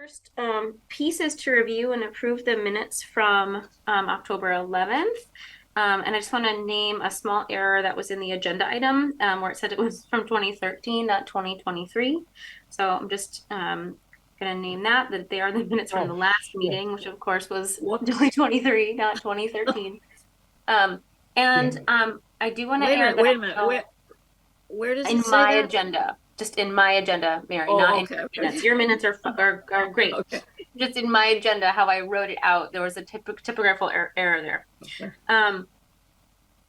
first piece is to review and approve the minutes from October 11th. And I just want to name a small error that was in the agenda item where it said it was from 2013, not 2023. So I'm just going to name that they are the minutes from the last meeting, which of course was 2023, not 2013. I do want to add that. Wait a minute. Where does it say my that? agenda, just in my agenda, Mary, Oh, not okay, in your okay. minutes. Your minutes are great. Okay. Just in my agenda, how I wrote it out, there was a typographical error there. Okay. And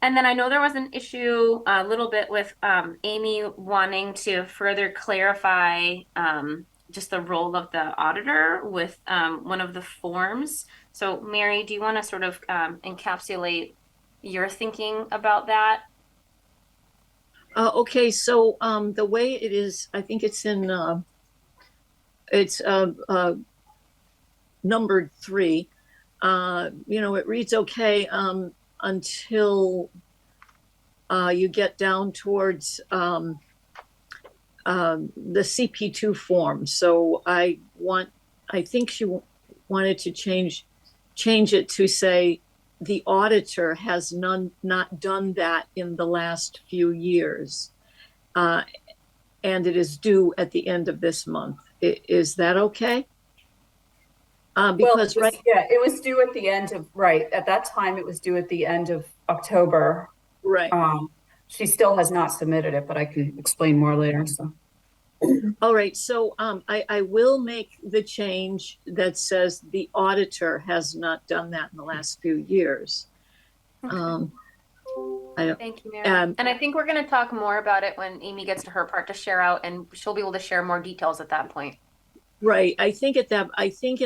then I know there was an issue a little bit with Amy wanting to further clarify just the role of the auditor with one of the forms. So Mary, do you want to sort of encapsulate your thinking about that? Okay, so the way it is, I think it's in it's numbered 3. It reads okay until you get down towards the CP2 form. So I think she wanted to change it to say the auditor has not done that in the last few years, and it is due at the end of this month. Is that okay? Because it was due at the end of at that time. It was due at the end of October. Right. She still has not submitted it, but I can explain more later. So. All right, so I will make the change that says the auditor has not done that in the last few years. Okay. Thank you, Mary. And I think we're going to talk more about it when Amy gets to her part to share out, and she'll be able to share more details at that point. Right. I think in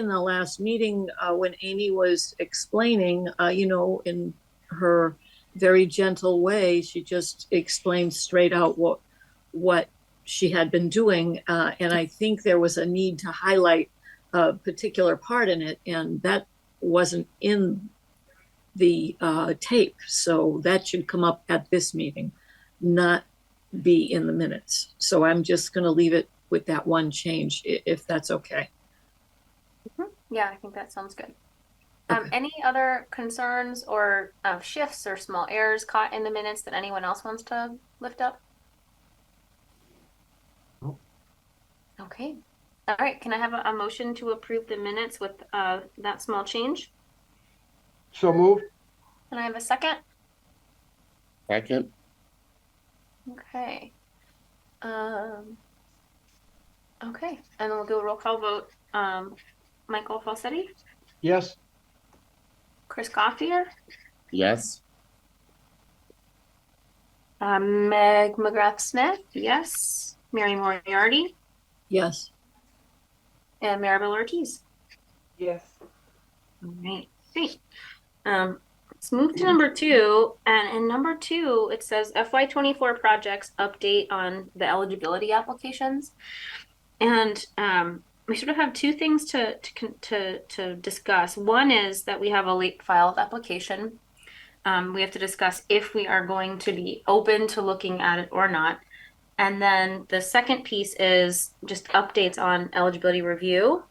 the last meeting when Amy was explaining, in her very gentle way, she just explained straight out what she had been doing, and I think there was a need to highlight a particular part in it, and that wasn't in the tape, so that should come up at this meeting, not be in the minutes. So I'm just going to leave it with that one change, if that's okay. Yeah, I think that sounds good. Okay. Any other concerns or shifts or small errors caught in the minutes that anyone else wants to lift up? Okay. All right. Can I have a motion to approve the minutes with that small change? So moved. Can I have a second? Second. Okay. Okay. And then we'll do a roll call vote. Michael Falsetti? Yes. Chris Goffier? Yes. Meg McGrath-Smith? Yes. Mary Moriarty? Yes. And Maribel Ortiz? Yes. All right, great. Let's move to number 2. And in number 2, it says FY24 projects update on the eligibility applications. And we sort of have 2 things to discuss. One is that we have a late filed application. We have to discuss if we are going to be open to looking at it or not. And then the second piece is just updates on eligibility review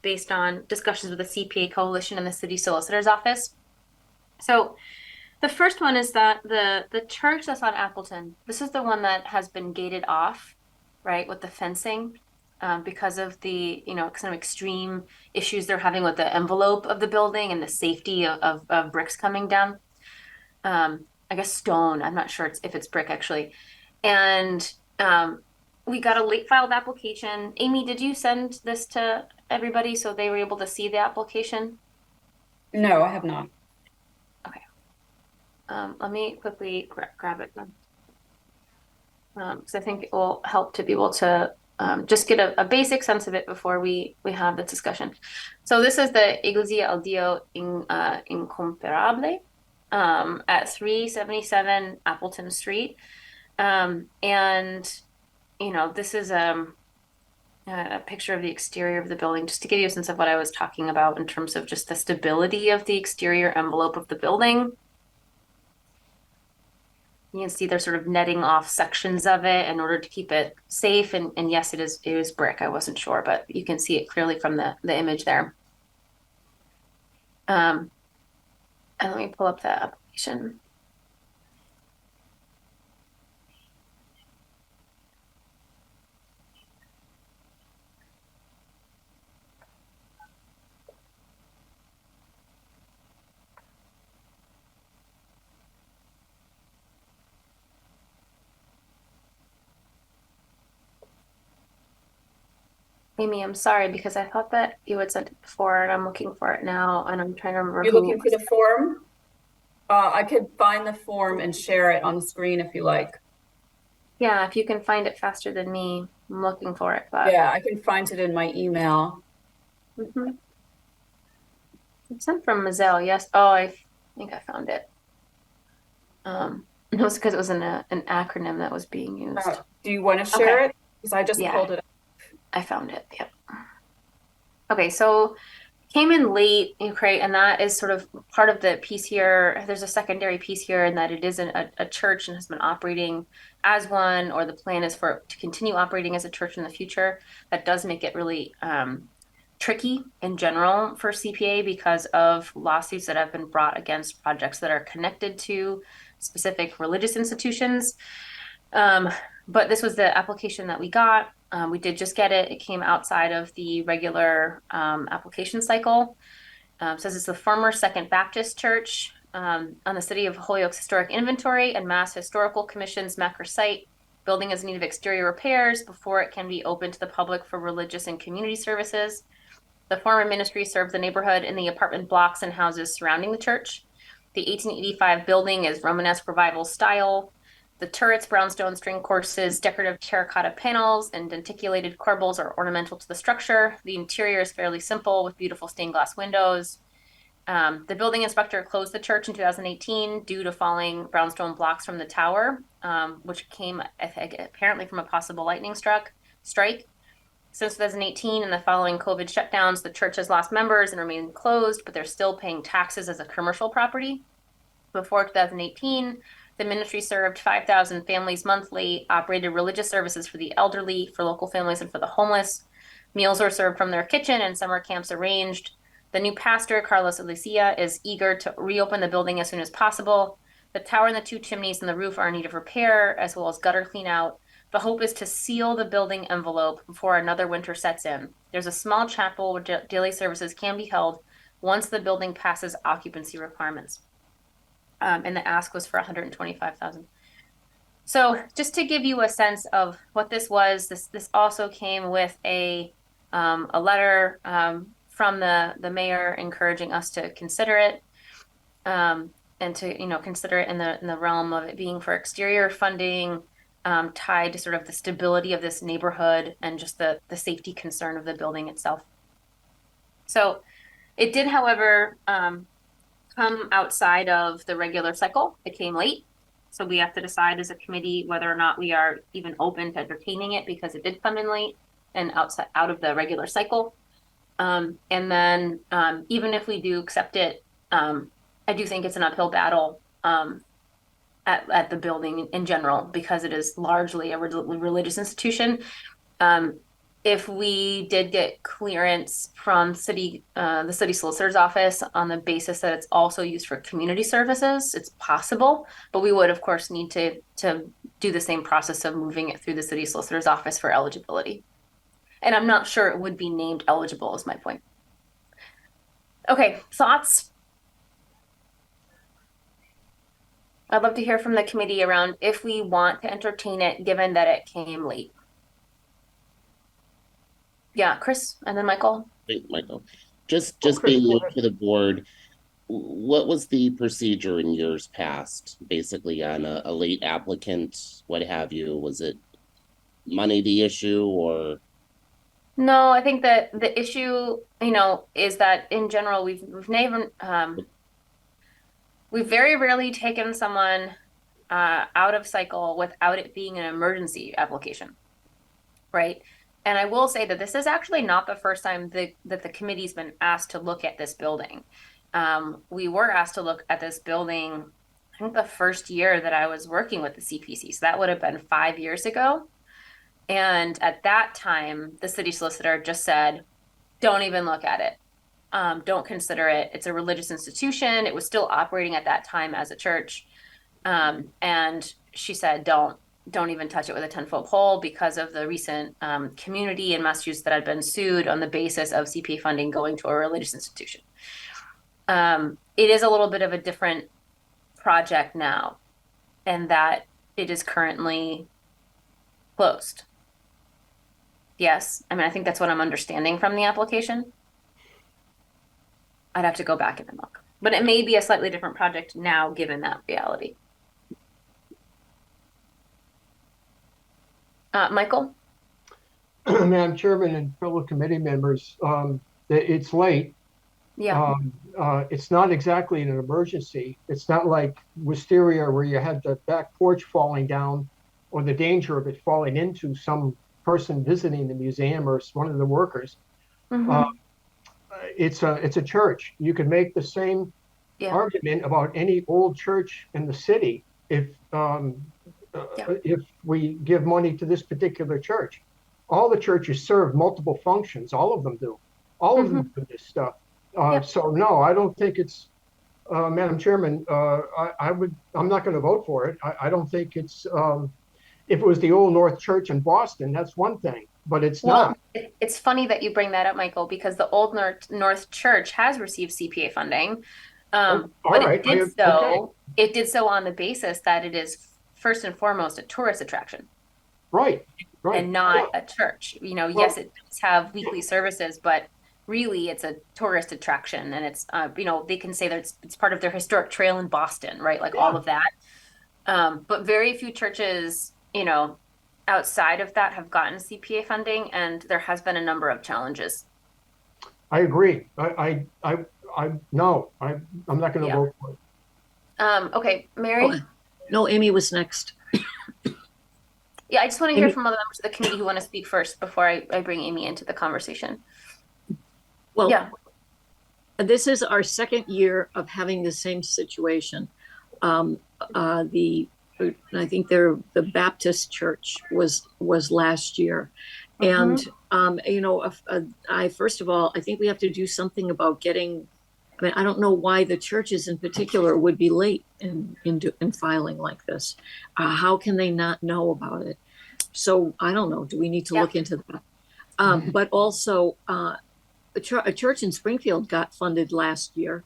based on discussions with the CPA Coalition and the City Solicitor's Office. So the first one is that the church that's on Appleton, this is the one that has been gated off, right, with the fencing because of the, kind of extreme issues they're having with the envelope of the building and the safety of bricks coming down. I guess stone, I'm not sure if it's brick actually. And we got a late filed application. Amy, did you send this to everybody so they were able to see the application? No, I have not. Okay. Let me quickly grab it then. Because I think it will help to be able to just get a basic sense of it before we have the discussion. So this is the Iglesia al Dio Incomparable at 377 Appleton Street. This is a picture of the exterior of the building, just to give you a sense of what I was talking about in terms of just the stability of the exterior envelope of the building. You can see they're sort of netting off sections of it in order to keep it safe. And yes, it is brick. I wasn't sure, but you can see it clearly from the image there. And let me pull up the application. Amy, I'm sorry because I thought that you had sent it before and I'm looking for it now and I'm trying to remember You're who. looking for the form? I could find the form and share it on the screen if you like. Yeah, if you can find it faster than me, I'm looking for it. But Yeah, I can find it in my email. It's sent from Mazel. Yes. Oh, I think I found it. It was because it was an acronym that was being used. Do you want to share Okay. it? Because I just Yeah. pulled it up. I found it. Yep. Okay, so came in late, okay, and that is sort of part of the piece here. There's a secondary piece here in that it is a church and has been operating as one, or the plan is for it to continue operating as a church in the future. That does make it really tricky in general for CPA because of lawsuits that have been brought against projects that are connected to specific religious institutions. But this was the application that we got. We did just get it. It came outside of the regular application cycle. Says it's the former Second Baptist Church on the City of Holyoke's Historic Inventory and Mass Historical Commission's Macro site. Building is in need of exterior repairs before it can be open to the public for religious and community services. The former ministry served the neighborhood in the apartment blocks and houses surrounding the church. The 1885 building is Romanesque Revival style. The turrets, brownstone string courses, decorative terracotta panels, and denticulated corbels are ornamental to the structure. The interior is fairly simple with beautiful stained glass windows. The building inspector closed the church in 2018 due to falling brownstone blocks from the tower, which came, I think, apparently from a possible lightning strike. Since 2018 and the following COVID shutdowns, the church has lost members and remained closed, but they're still paying taxes as a commercial property. Before 2018, the ministry served 5,000 families monthly, operated religious services for the elderly, for local families, and for the homeless. Meals were served from their kitchen and summer camps arranged. The new pastor, Carlos Alicia, is eager to reopen the building as soon as possible. The tower and the two chimneys and the roof are in need of repair, as well as gutter clean out. The hope is to seal the building envelope before another winter sets in. There's a small chapel where daily services can be held once the building passes occupancy requirements. And the ask was for $125,000. So just to give you a sense of what this was, this also came with a letter from the mayor encouraging us to consider it, and to consider it in the realm of it being for exterior funding, tied to sort of the stability of this neighborhood and just the safety concern of the building itself. So it did, however, come outside of the regular cycle. It came late. So we have to decide as a committee whether or not we are even open to entertaining it because it did come in late and out of the regular cycle. And then even if we do accept it, I do think it's an uphill battle at the building in general because it is largely a religious institution. If we did get clearance from the city solicitor's office on the basis that it's also used for community services, it's possible, but we would of course need to do the same process of moving it through the city solicitor's office for eligibility. And I'm not sure it would be named eligible is my point. Okay, thoughts? I'd love to hear from the committee around if we want to entertain it, given that it came late. Yeah, Chris, and then Michael. Wait, Michael. Just being new to the board, what was the procedure in years past, basically on a late applicant, what have you? Was it money the issue or? No, I think that the issue, is that in general, we've never, we've very rarely taken someone out of cycle without it being an emergency application, right? And I will say that this is actually not the first time that the committee's been asked to look at this building. We were asked to look at this building, think the first year that I was working with the CPC. So that would have been 5 years ago. And at that time, the city solicitor just said, don't even look at it. Don't consider it. It's a religious institution. It was still operating at that time as a church. And she said, don't even touch it with a 10-foot pole because of the recent community in Massachusetts that had been sued on the basis of CPA funding going to a religious institution. It is a little bit of a different project now, and that it is currently closed. Yes, I mean, I think that's what I'm understanding from the application. I'd have to go back and look, but it may be a slightly different project now, given that reality. Michael? Madam Chairman and fellow committee members, it's late. Yeah. It's not exactly an emergency. It's not like Wisteria where you had the back porch falling down or the danger of it falling into some person visiting the museum or one of the workers. Mhm. It's a church. You could make the same Yeah. argument about any old church in the city if we give money to this particular church. All the churches serve multiple functions. All of them do. All of them do this stuff. So no, I don't think it's, Madam Chairman, I'm not going to vote for it. I don't think it's, if it was the Old North Church in Boston, that's one thing, but it's not. It's funny that you bring that up, Michael, because the Old North Church has received CPA funding. But right. It did so on the basis that it is first and foremost a tourist attraction. Right. And not a church. Yes, it does have weekly services, but really it's a tourist attraction, and it's they can say that it's part of their historic trail in Boston, right? Like all of that. But very few churches, outside of that have gotten CPA funding, and there has been a number of challenges. I agree. I'm not going to vote for it. Okay, Mary? No, Amy was next. Yeah, I just want to hear from other members of the committee who want to speak first before I bring Amy into the conversation. Well, yeah. This is our second year of having the same situation. I think the Baptist church was last year. And, first of all, I think we have to do something about getting, I don't know why the churches in particular would be late in filing like this. How can they not know about it? So I don't know. Do we need to look into that? But also, a church in Springfield got funded last year.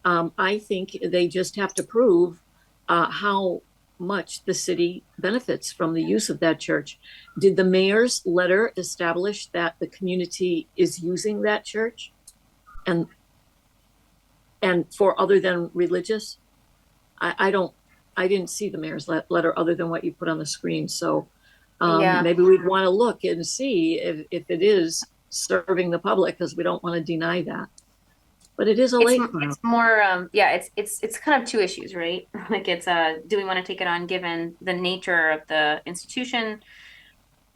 I think they just have to prove how much the city benefits from the use of that church. Did the mayor's letter establish that the community is using that church and for other than religious? I didn't see the mayor's letter other than what you put on the screen. So maybe we'd want to look and see if it is serving the public, because we don't want to deny that. But it is a late file. It's more, it's kind of two issues, right? Like it's do we want to take it on given the nature of the institution?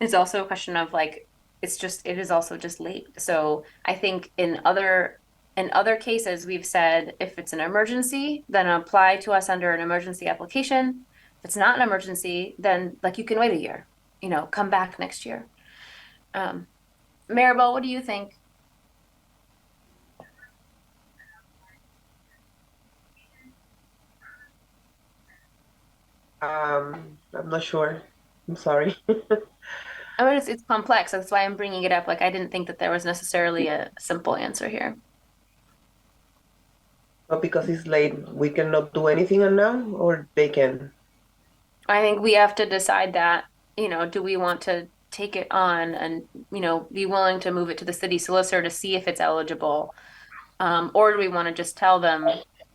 It's also a question of like, it is also just late. So I think in other cases, we've said if it's an emergency, then apply to us under an emergency application. If it's not an emergency, then like you can wait a year, come back next year. Maribel, what do you think? I'm not sure. I'm sorry. I mean, it's complex. That's why I'm bringing it up. Like, I didn't think that there was necessarily a simple answer here. But because it's late, we cannot do anything now, or they can? I think we have to decide that, do we want to take it on and, be willing to move it to the city solicitor to see if it's eligible? Or do we want to just tell them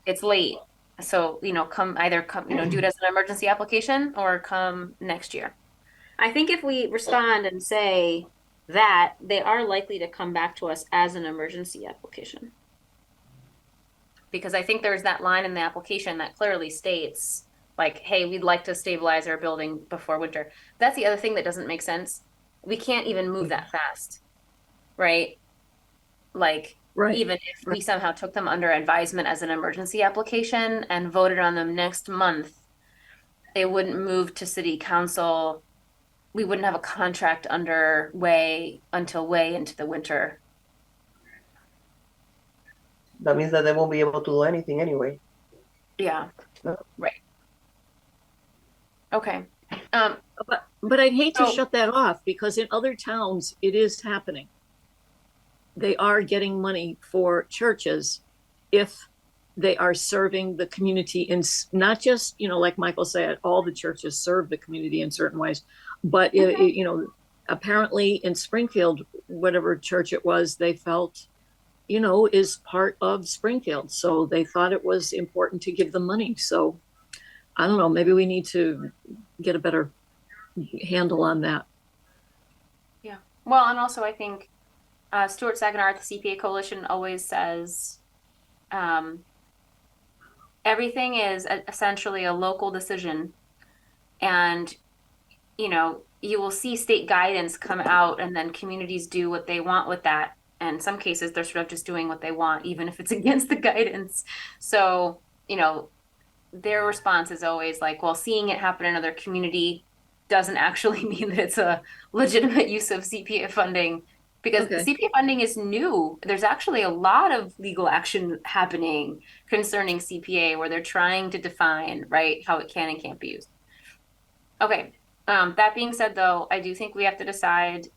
it's late? So, do it as an emergency application or come next year. I think if we respond and say that, they are likely to come back to us as an emergency application. Because I think there's that line in the application that clearly states, like, hey, we'd like to stabilize our building before winter. That's the other thing that doesn't make sense. We can't even move that fast, right? Like, Right. even if we somehow took them under advisement as an emergency application and voted on them next month, they wouldn't move to city council. We wouldn't have a contract underway until way into the winter. That means that they won't be able to do anything anyway. Yeah. No. Right. Okay. But I'd hate to So- shut that off because in other towns, it is happening. They are getting money for churches if they are serving the community in not just, you know, like Michael said, all the churches serve the community in certain ways, but you know, apparently in Springfield, whatever church it was, they felt, you know, is part of Springfield. So they thought it was important to give them money. So I don't know, maybe we need to get a better handle on that. Yeah. Well, and also I think Stuart Saginaw at the CPA Coalition always says everything is essentially a local decision. And, you know, you will see state guidance come out and then communities do what they want with that. And in some cases, they're sort of just doing what they want, even if it's against the guidance. So, you know, their response is always like, well, seeing it happen in another community doesn't actually mean that it's a legitimate use of CPA funding, because Okay. CPA funding is new. There's actually a lot of legal action happening concerning CPA where they're trying to define, right, how it can and can't be used. Okay. That being said, though, I do think we have to decide,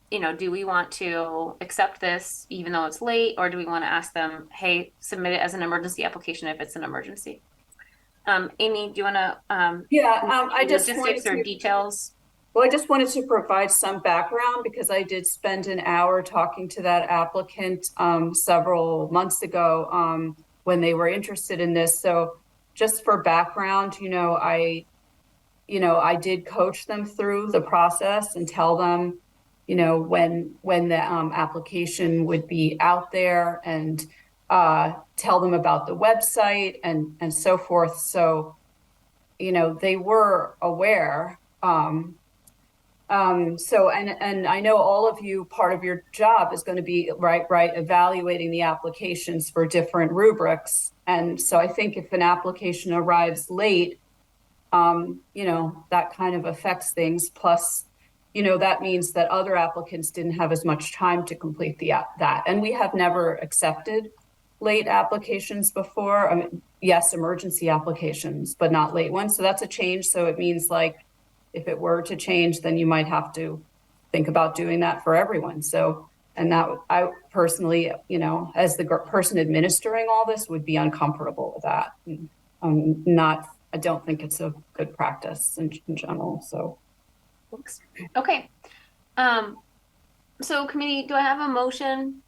you know, do we want to accept this even though it's late, or do we want to ask them, hey, submit it as an emergency application if it's an emergency? Amy, do you want to I just logistics wanted or to, details? well, I just wanted to provide some background because I did spend an hour talking to that applicant several months ago when they were interested in this. So just for background, I did coach them through the process and tell them, when the application would be out there, and tell them about the website and so forth. So, they were aware. So, and I know all of you, part of your job is going to be right, evaluating the applications for different rubrics. And so I think if an application arrives late, that kind of affects things. Plus, that means that other applicants didn't have as much time to complete that. And we have never accepted late applications before. I mean, yes, emergency applications, but not late ones. So that's a change. So it means, like, if it were to change, then you might have to think about doing that for everyone. So, and that I personally, as the person administering all this, would be uncomfortable with that. I don't think it's a good practice in general. So. Okay. So committee, do I have a motion?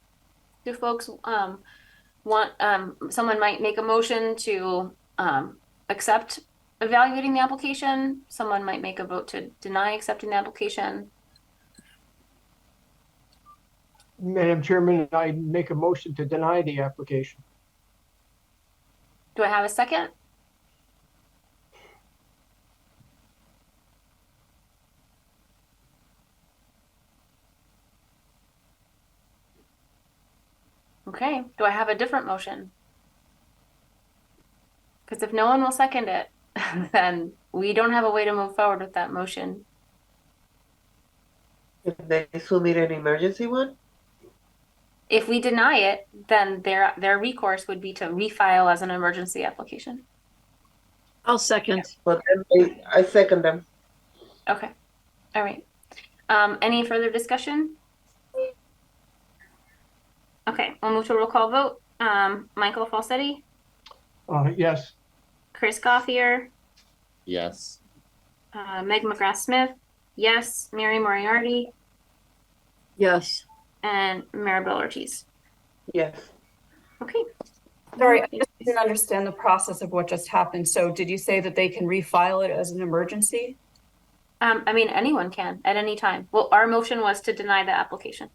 Do folks want someone might make a motion to accept evaluating the application? Someone might make a vote to deny accepting the application. Madam Chairman, I make a motion to deny the application. Do I have a second? Okay, do I have a different motion? Because if no one will second it, then we don't have a way to move forward with that motion. If they submit an emergency one? If we deny it, then their recourse would be to refile as an emergency application. I'll second. But then I second them. Okay, all right. Any further discussion? Okay, we'll move to a roll call vote. Michael Falsetti, Yes. Chris Gothier, Yes. Meg McGrath-Smith, yes, Mary Moriarty, Yes. and Maribel Ortiz. Yes. Okay. Sorry, I just didn't understand the process of what just happened. So did you say that they can refile it as an emergency? I mean, anyone can at any time. Well, our motion was to deny the application.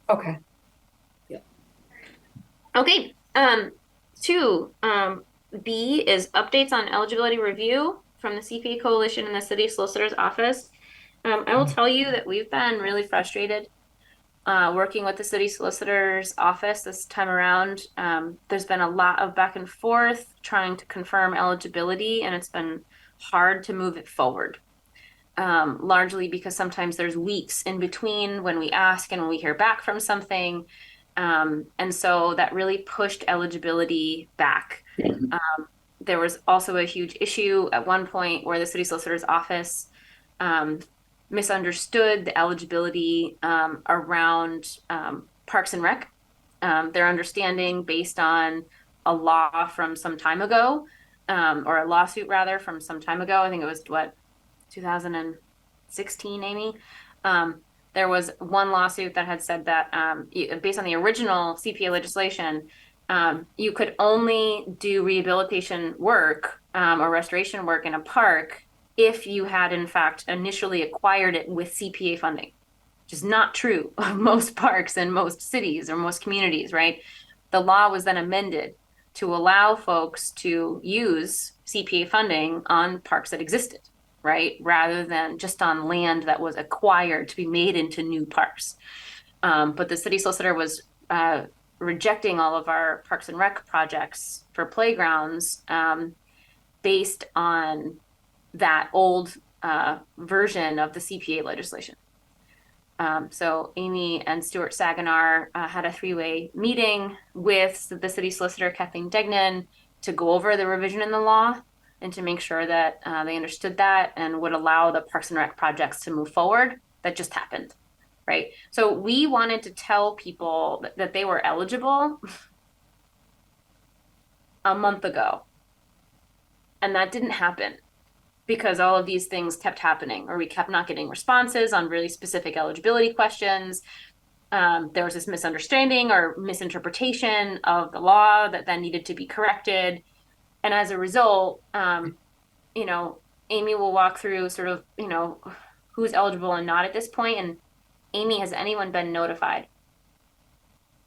Okay. Okay, 2, B is updates on eligibility review from the CPA Coalition and the City Solicitor's Office. I will tell you that we've been really frustrated working with the city solicitor's office this time around. There's been a lot of back and forth trying to confirm eligibility, and it's been hard to move it forward. Largely because sometimes there's weeks in between when we ask and when we hear back from something. And so that really pushed eligibility back. There was also a huge issue at one point where the city solicitor's office misunderstood the eligibility around Parks and Rec. Their understanding based on a law from some time ago, or a lawsuit rather from some time ago. I think it was 2016, Amy. There was one lawsuit that had said that based on the original CPA legislation, you could only do rehabilitation work or restoration work in a park if you had in fact initially acquired it with CPA funding, which is not true of most parks in most cities or most communities, right? The law was then amended to allow folks to use CPA funding on parks that existed, right? Rather than just on land that was acquired to be made into new parks. But the city solicitor was rejecting all of our Parks and Rec projects for playgrounds based on that old version of the CPA legislation. So Amy and Stuart Saganar had a three-way meeting with the city solicitor, Kathleen Degnan, to go over the revision in the law and to make sure that they understood that and would allow the Parks and Rec projects to move forward. That just happened, right? So we wanted to tell people that they were eligible a month ago. And that didn't happen because all of these things kept happening, or we kept not getting responses on really specific eligibility questions. There was this misunderstanding or misinterpretation of the law that then needed to be corrected. And as a result, you know, Amy will walk through sort of, you know, who's eligible and not at this point. And Amy, has anyone been notified?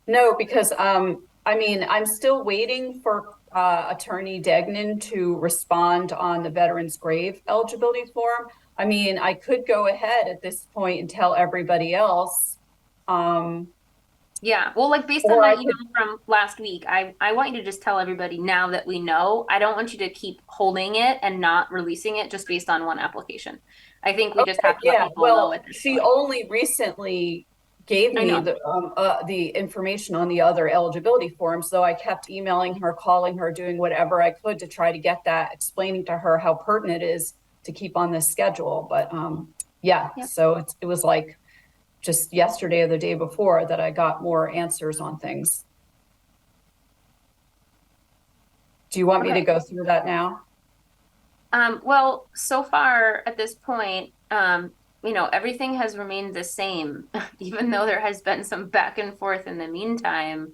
No, because I mean, I'm still waiting for Attorney Degnan to respond on the Veterans Grave eligibility form. I mean, I could go ahead at this point and tell everybody else. Yeah, well, like based on that email from last week, I want you to just tell everybody now that we know. I don't want you to keep holding it and not releasing it just based on one application. I think we just have to let people know at this she point. only recently gave me the information on the other eligibility forms, so I kept emailing her, calling her, doing whatever I could to try to get that, explaining to her how pertinent it is to keep on this schedule. But so it was like just yesterday or the day before that I got more answers on things. Do you want me to go through that now? Well, so far at this point, you know, everything has remained the same, even though there has been some back and forth in the meantime.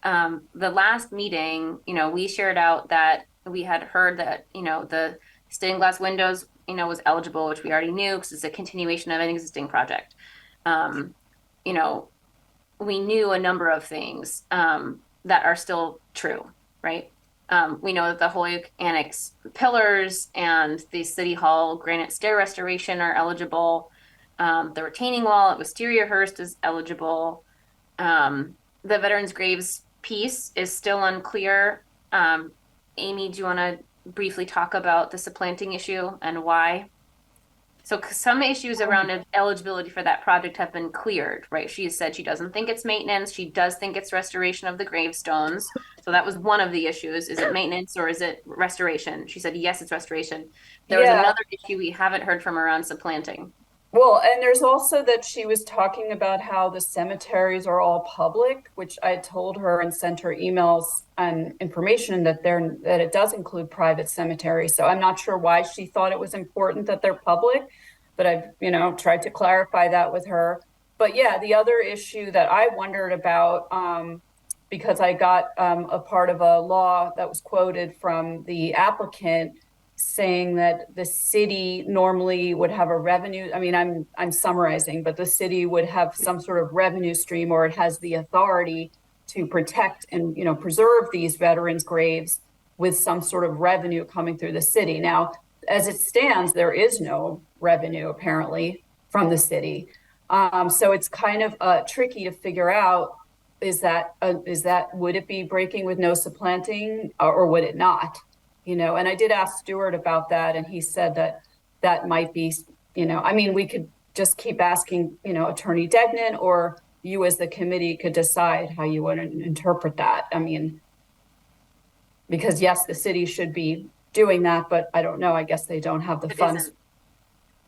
The last meeting, you know, we shared out that we had heard that, you know, the stained glass windows, you know, was eligible, which we already knew because it's a continuation of an existing project. You know, we knew a number of things that are still true, right? We know that the Holyoke Annex pillars and the City Hall granite stair restoration are eligible. The retaining wall at Wistariahurst is eligible. The Veterans Graves piece is still unclear. Amy, do you want to briefly talk about the supplanting issue and why? So some issues around eligibility for that project have been cleared, right? She has said she doesn't think it's maintenance. She does think it's restoration of the gravestones. So that was one of the issues. Is it maintenance or is it restoration? She said, yes, it's restoration. There was another issue we haven't heard from around supplanting. Well, and there's also that she was talking about how the cemeteries are all public, which I told her and sent her emails and information that it does include private cemeteries. So I'm not sure why she thought it was important that they're public, but I've, you know, tried to clarify that with her. But yeah, the other issue that I wondered about, because I got a part of a law that was quoted from the applicant saying that the city normally would have a revenue. I mean, I'm summarizing, but the city would have some sort of revenue stream, or it has the authority to protect and, you know, preserve these veterans' graves with some sort of revenue coming through the city. Now, as it stands, there is no revenue apparently from the city. So it's kind of tricky to figure out, would it be breaking with no supplanting or would it not? You know, and I did ask Stuart about that, and he said that that might be, I mean, we could just keep asking, Attorney Degnan, or you as the committee could decide how you want to interpret that. I mean, because yes, the city should be doing that, but I don't know, I guess they don't have the It funds. isn't.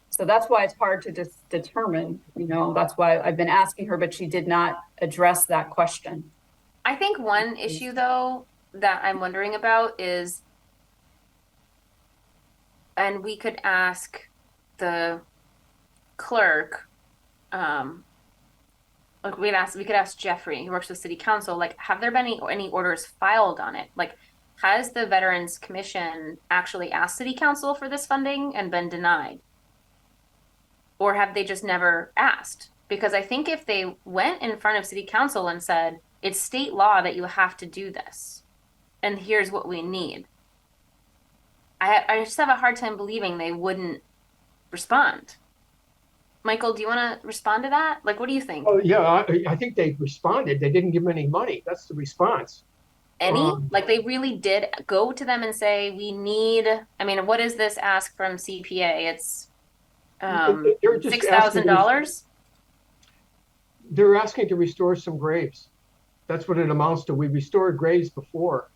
So that's why it's hard to determine, that's why I've been asking her, but she did not address that question. I think one issue though that I'm wondering about is, and we could ask the clerk, like we could ask Jeffrey, who works with city council, like, have there been any orders filed on it? Like, has the Veterans Commission actually asked city council for this funding and been denied? Or have they just never asked? Because I think if they went in front of city council and said, it's state law that you have to do this, and here's what we need, I just have a hard time believing they wouldn't respond. Michael, do you want to respond to that? Like, what do you think? Oh, yeah, I think they responded. They didn't give them any money. That's the response. Like, they really did go to them and say, we need, I mean, what is this ask from CPA? It's They're just $6,000. They're asking to restore some graves. That's what it amounts to. We restored graves before.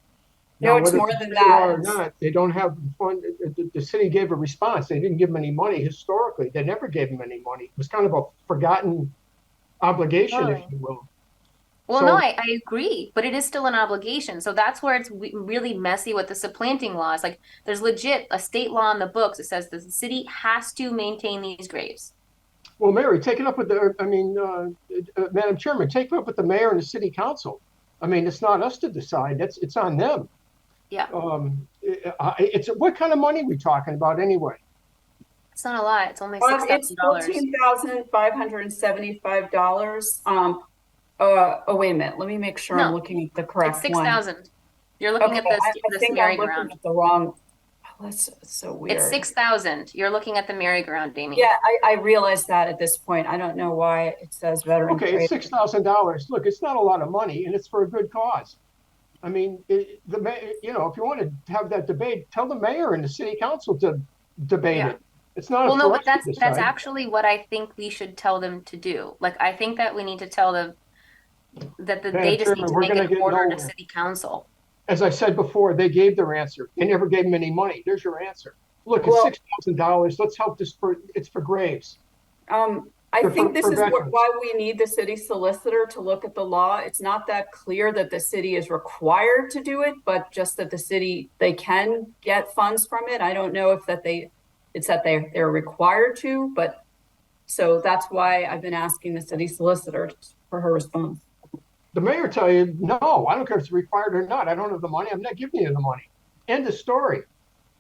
No, Now, it's whether more it's than state law that. or not, they don't have the fund. The city gave a response. They didn't give them any money historically. They never gave them any money. It was kind of a forgotten obligation, if you will. Well, So- no, I agree, but it is still an obligation. So that's where it's really messy with the supplanting laws. Like, there's legit a state law in the books that says the city has to maintain these graves. Well, Mary, take it up with Madam Chairman, take it up with the mayor and the city council. I mean, it's not us to decide. It's on them. Yeah, It's what kind of money are we talking about anyway? it's not a lot. It's only It's $6,000. $14,575. Oh, wait a minute. Let me make sure I'm No, looking at the It's correct one. 6,000. You're looking at this I think I'm looking merry-go-round. at the wrong. Oh, that's so weird. It's 6,000. You're looking at the merry-go-round, Damien. Yeah, I realize that at this point. I don't know why it says veteran. Okay, it's $6,000. Look, it's not a lot of money, and it's for a good cause. I mean, if you want to have that debate, tell the mayor and the city council to debate Yeah. it. It's not. Well, no, but for us to that's decide. actually what I think we should tell them to do. Like, I think that we need to tell them that they just need Chairman, to we're make gonna an get order to nowhere. city council. As I said before, they gave their answer. They never gave them any money. There's your answer. Look, it's Well- $6,000. Let's help this. It's for graves. I For- think this for is veterans. why we need the city solicitor to look at the law. It's not that clear that the city is required to do it, but just that they can get funds from it. I don't know if they're required to, but so that's why I've been asking the city solicitor for her response. The mayor tell you, no, I don't care if it's required or not. I don't have the money. I'm not giving you the money. End of story.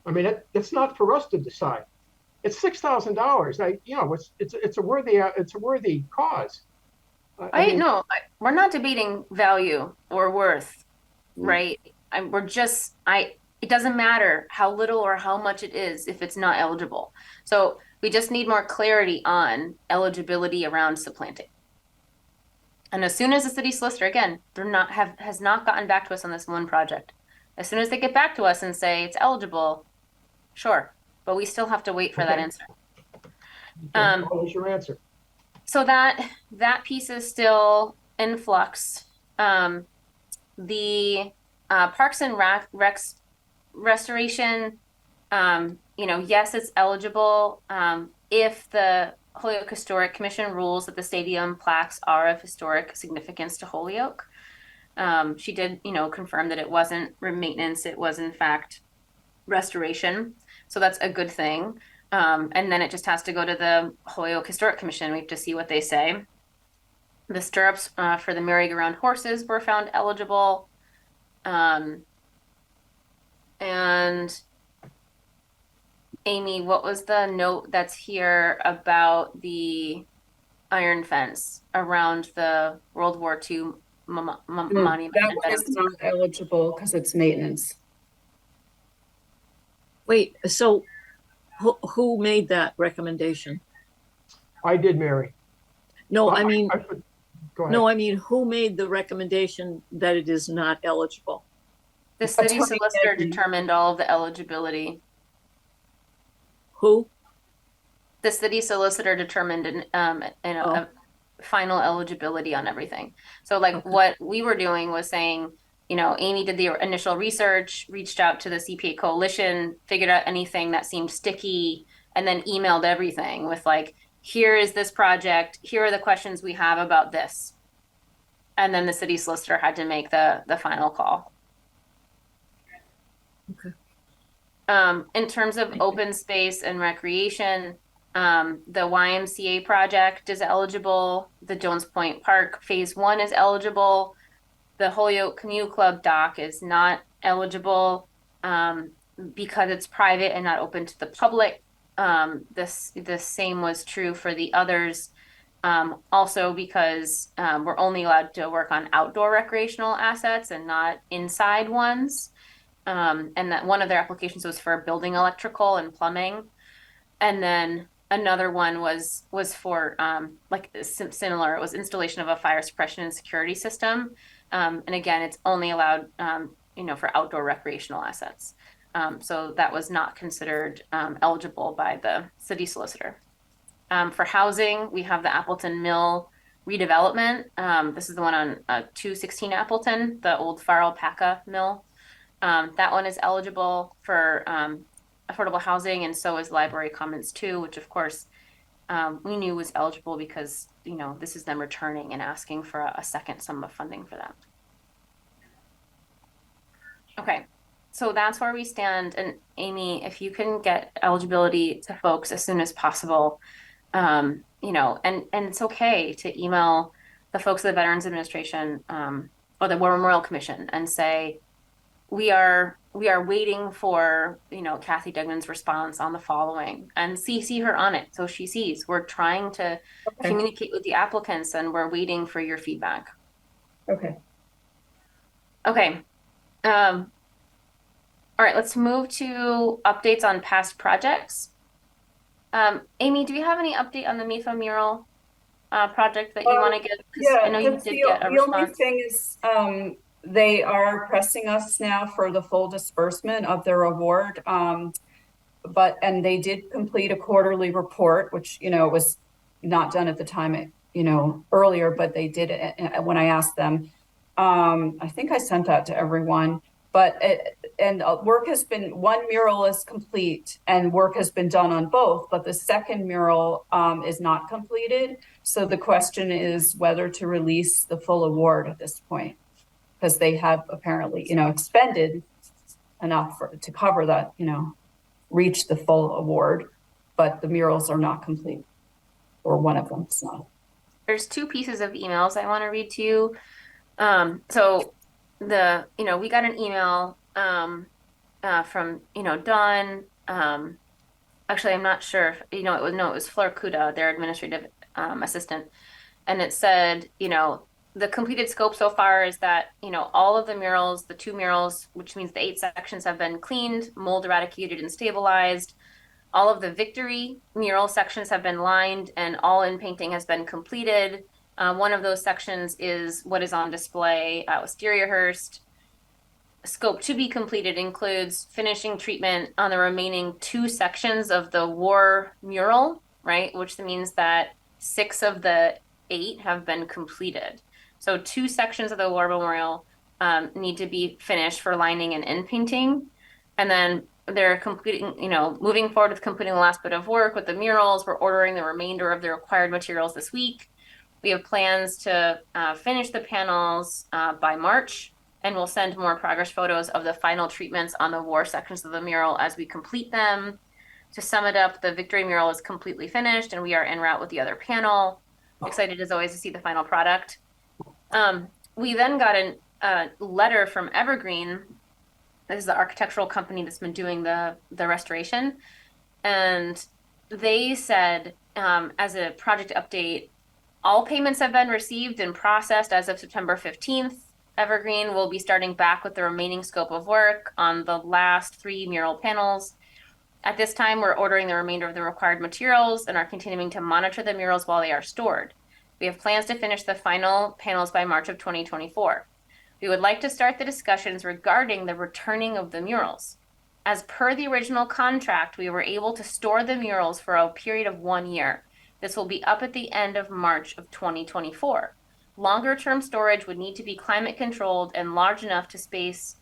I mean, it's not for us to decide. It's $6,000. It's a worthy cause. We're not debating value or worth, Mm. right? It doesn't matter how little or how much it is if it's not eligible. So we just need more clarity on eligibility around supplanting. And as soon as the city solicitor, again, has not gotten back to us on this one project. As soon as they get back to us and say it's eligible, sure, but we still have to wait for that Okay. answer. What was your answer? So that piece is still in flux. The Parks and Recs restoration, yes, it's eligible if the Holyoke Historic Commission rules that the stadium plaques are of historic significance to Holyoke. She did, confirm that it wasn't maintenance, it was in fact restoration. So that's a good thing. And then it just has to go to the Holyoke Historic Commission. We have to see what they say. The stirrups for the merry-go-round horses were found eligible. And Amy, what was the note that's here about the iron fence around the World War II monument? That one is not eligible because it's maintenance. Wait, so who made that recommendation? I did, Mary. No, I mean, Go ahead. no, I mean, who made the recommendation that it is not eligible? The city Attorney solicitor Maggie. determined all of the eligibility. Who? The city solicitor determined a final eligibility on everything. So like Okay. what we were doing was saying, Amy did the initial research, reached out to the CPA coalition, figured out anything that seemed sticky, and then emailed everything with like, here is this project, here are the questions we have about this. And then the city solicitor had to make the final call. Okay. In terms of open space and recreation, the YMCA project is eligible. The Jones Point Park Phase 1 is eligible. The Holyoke Canoe Club dock is not eligible because it's private and not open to the public. The same was true for the others. Also because we're only allowed to work on outdoor recreational assets and not inside ones. And that one of their applications was for building electrical and plumbing. And then another one was for similar. It was installation of a fire suppression and security system. And again, it's only allowed, for outdoor recreational assets. So that was not considered eligible by the city solicitor. For housing, we have the Appleton Mill redevelopment. This is the one on 216 Appleton, the old Far Alpaca Mill. That one is eligible for affordable housing, and so is Library Commons 2, which of course we knew was eligible because this is them returning and asking for a second sum of funding for that. Okay, so that's where we stand. And Amy, if you can get eligibility to folks as soon as possible, and it's okay to email the folks at the Veterans Administration or the War Memorial Commission and say, we are waiting for, Kathy Duggan's response on the following, and CC her on it so she sees. We're trying to communicate with the applicants and we're waiting for your feedback. Okay. Okay. All right, let's move to updates on past projects. Amy, do you have any update on the MIFA mural project that you want to give? Yeah, I know you did get a the only response. thing is they are pressing us now for the full disbursement of their award. And they did complete a quarterly report, which, was not done at the time, earlier, but they did it when I asked them. I think I sent that to everyone, but work has been, one mural is complete and work has been done on both, but the second mural is not completed. So the question is whether to release the full award at this point, because they have apparently, expended enough to cover that, reach the full award, but the murals are not complete, or one of them is not. There's two pieces of emails I want to read to you. So we got an email from Dawn. Actually, I'm not sure if, it was Fleur Kuda, their administrative assistant, and it said, the completed scope so far is that, all of the murals, the 2 murals, which means the 8 sections, have been cleaned, mold eradicated, and stabilized. All of the victory mural sections have been lined, and all in painting has been completed. One of those sections is what is on display at Wistariahurst. Scope to be completed includes finishing treatment on the remaining 2 sections of the war mural, right? Which means that 6 of the 8 have been completed. So 2 sections of the war memorial need to be finished for lining and end painting. And then they're completing, moving forward with completing the last bit of work with the murals. We're ordering the remainder of the required materials this week. We have plans to finish the panels by March, and we'll send more progress photos of the final treatments on the war sections of the mural as we complete them. To sum it up, the victory mural is completely finished, and we are en route with the other panel. Excited as always to see the final product. We then got a letter from Evergreen. This is the architectural company that's been doing the restoration. And they said, as a project update, all payments have been received and processed as of September 15th. Evergreen will be starting back with the remaining scope of work on the last 3 mural panels. At this time, we're ordering the remainder of the required materials and are continuing to monitor the murals while they are stored. We have plans to finish the final panels by March of 2024. We would like to start the discussions regarding the returning of the murals. As per the original contract, we were able to store the murals for a period of 1 year. This will be up at the end of March of 2024. Longer term storage would need to be climate controlled and large enough to space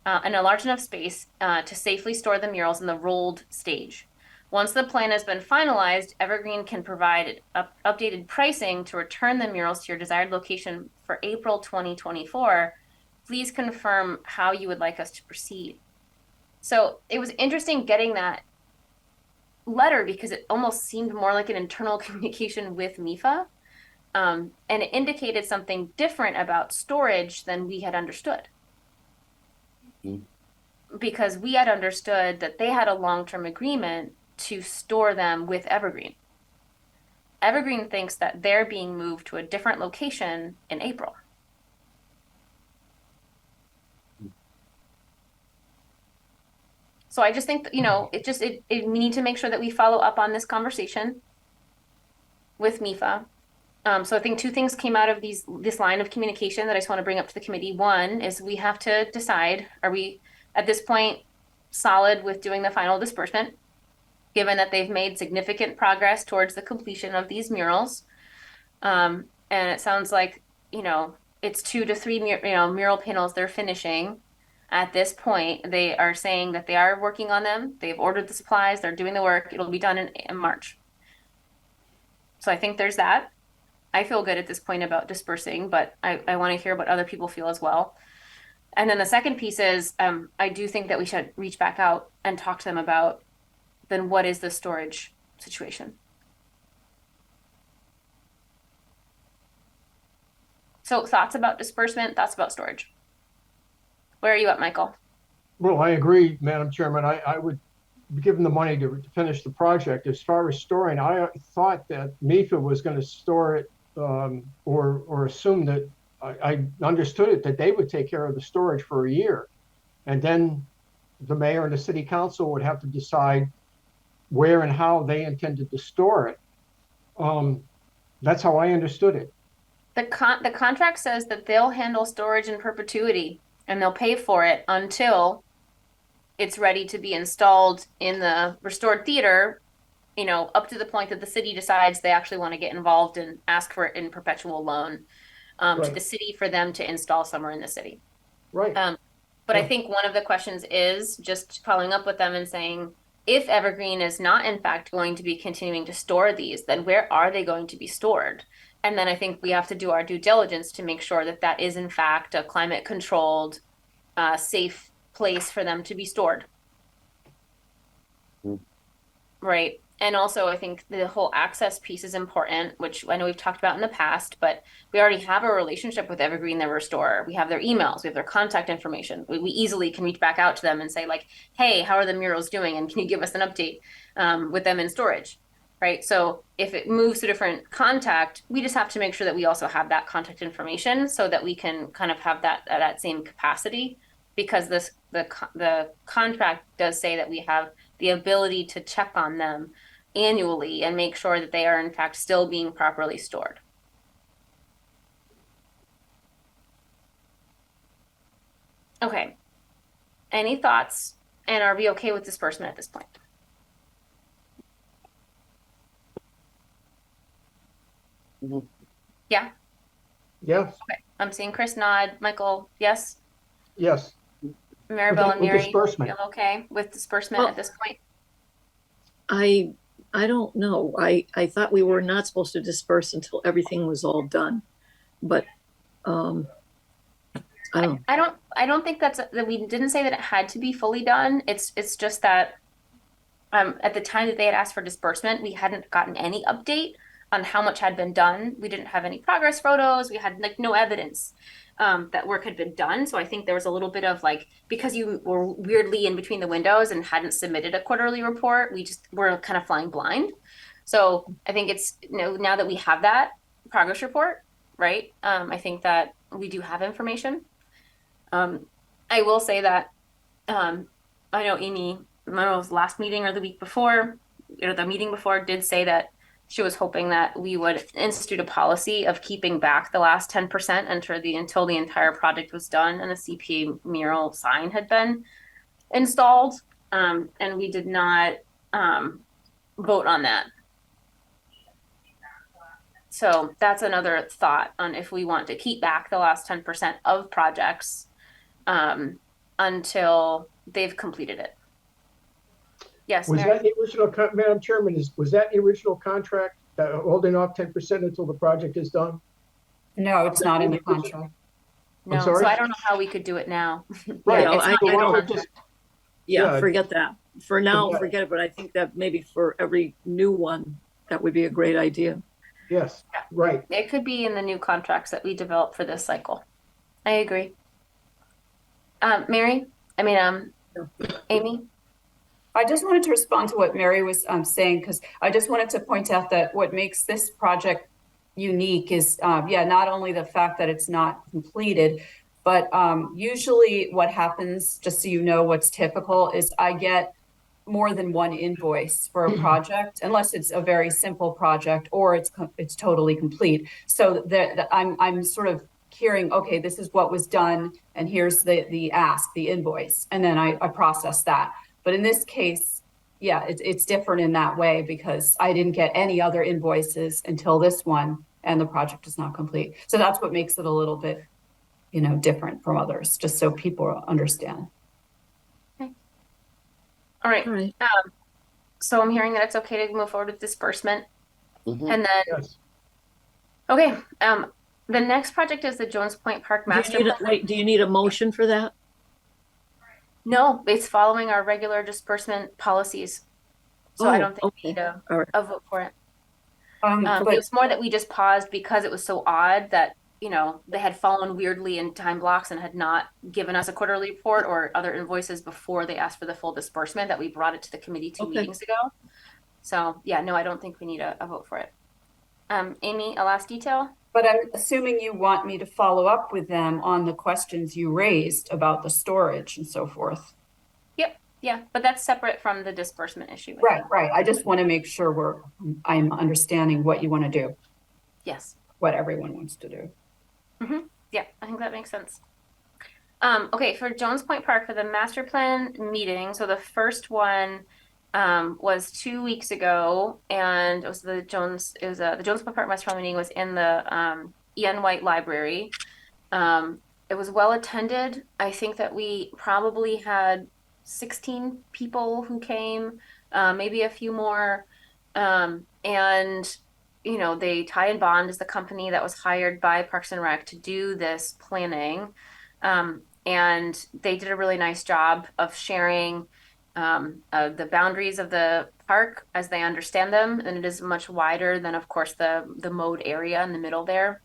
to safely store the murals in the rolled stage. Once the plan has been finalized, Evergreen can provide updated pricing to return the murals to your desired location for April 2024. Please confirm how you would like us to proceed. So it was interesting getting that letter because it almost seemed more like an internal communication with MIFA. And it indicated something different about storage than we had understood. Because we had understood that they had a long-term agreement to store them with Evergreen. Evergreen thinks that they're being moved to a different location in April. So I just think, you know, we need to make sure that we follow up on this conversation with MIFA. So I think two things came out of this line of communication that I just want to bring up to the committee. One is we have to decide, are we at this point solid with doing the final disbursement, given that they've made significant progress towards the completion of these murals. And it sounds like, you know, it's 2 to 3 mural panels they're finishing. At this point, they are saying that they are working on them. They've ordered the supplies. They're doing the work. It'll be done in March. So I think there's that. I feel good at this point about dispersing, but I want to hear what other people feel as well. And then the second piece is I do think that we should reach back out and talk to them about then what is the storage situation. So thoughts about disbursement, thoughts about storage. Where are you at, Michael? Well, I agree, Madam Chairman. I would give them the money to finish the project. As far as storing, I thought that MIFA was going to store it or assume that I understood it that they would take care of the storage for a year. And then the mayor and the city council would have to decide where and how they intended to store it. That's how I understood it. The contract says that they'll handle storage in perpetuity and they'll pay for it until it's ready to be installed in the restored theater, you know, up to the point that the city decides they actually want to get involved and ask for it in perpetual loan to the city for them to install somewhere in the city. Right. But I think one of the questions is just following up with them and saying, if Evergreen is not in fact going to be continuing to store these, then where are they going to be stored? And then I think we have to do our due diligence to make sure that that is in fact a climate controlled, safe place for them to be stored. Right. And also I think the whole access piece is important, which I know we've talked about in the past, but we already have a relationship with Evergreen, their restorer. We have their emails, we have their contact information. We easily can reach back out to them and say like, hey, how are the murals doing? And can you give us an update with them in storage? Right. So if it moves to different contact, we just have to make sure that we also have that contact information so that we can kind of have that same capacity, because the contract does say that we have the ability to check on them annually and make sure that they are in fact still being properly stored. Okay. Any thoughts? And are we okay with disbursement at this point? Yeah. Yes. Okay. I'm seeing Chris nod. Michael, yes. Yes. Maribel and With Mary disbursement. feel okay with disbursement at this point? I don't know. I thought we were not supposed to disperse until everything was all done, but I don't think that we didn't say that it had to be fully done. It's just that at the time that they had asked for disbursement, we hadn't gotten any update on how much had been done. We didn't have any progress photos. We had like no evidence that work had been done. So I think there was a little bit of like, because you were weirdly in between the windows and hadn't submitted a quarterly report, we just were kind of flying blind. So I think it's, you know, now that we have that progress report, right? I think that we do have information. I will say that I know Amy, I don't know if it was last meeting or the week before, or the meeting before, did say that she was hoping that we would institute a policy of keeping back the last 10% until the entire project was done and the CPA mural sign had been installed. And we did not vote on that. So that's another thought on if we want to keep back the last 10% of projects until they've completed it. Yes, Was Mary? that the original, Madam Chairman, was that the original contract, holding off 10% until the project is done? No, it's not in the contract. No, sorry? so I don't know how we could do it now. Right. No, it's I not in the don't- contract. Yeah, Yeah. forget that. For now, Yeah. forget it, but I think that maybe for every new one, that would be a great idea. Yes, right. It could be in the new contracts that we develop for this cycle. I agree. Mary? Amy? I just wanted to respond to what Mary was saying, because I just wanted to point out that what makes this project unique is, not only the fact that it's not completed, but usually what happens, just so you know what's typical, is I get more than one invoice for a project, unless it's a very simple project or it's totally complete. So I'm sort of hearing, okay, this is what was done, and here's the ask, the invoice, and then I process that. But in this case, yeah, it's different in that way, because I didn't get any other invoices until this one, and the project is not complete. So that's what makes it a little bit, different from others, just so people understand. All right. All right. So I'm hearing that it's okay to move forward with disbursement. Mhm. And then, Yes. okay, the next project is the Jones Point Park Master Plan. Do you need a motion for that? No, it's following our regular disbursement policies. So I Oh, don't think we okay. need a All right. vote for it. But It was more that we just paused because it was so odd that, they had fallen weirdly in time blocks and had not given us a quarterly report or other invoices before they asked for the full disbursement, that we brought it to the committee two Okay. meetings ago. So yeah, no, I don't think we need a vote for it. Amy, a last detail? But I'm assuming you want me to follow up with them on the questions you raised about the storage and so forth. Yeah, but that's separate from the disbursement issue. Right. I just want to make sure I'm understanding what you want to do, Yes. what everyone wants to do. Yeah, I think that makes sense. Okay, for Jones Point Park, for the master plan meeting, so the first one was 2 weeks ago, and it was the Jones Point Park master plan meeting was in the Ian White Library. It was well attended. I think that we probably had 16 people who came, maybe a few more, and Tie and Bond is the company that was hired by Parks and Rec to do this planning. And they did a really nice job of sharing the boundaries of the park as they understand them. And it is much wider than, of course, the mode area in the middle there.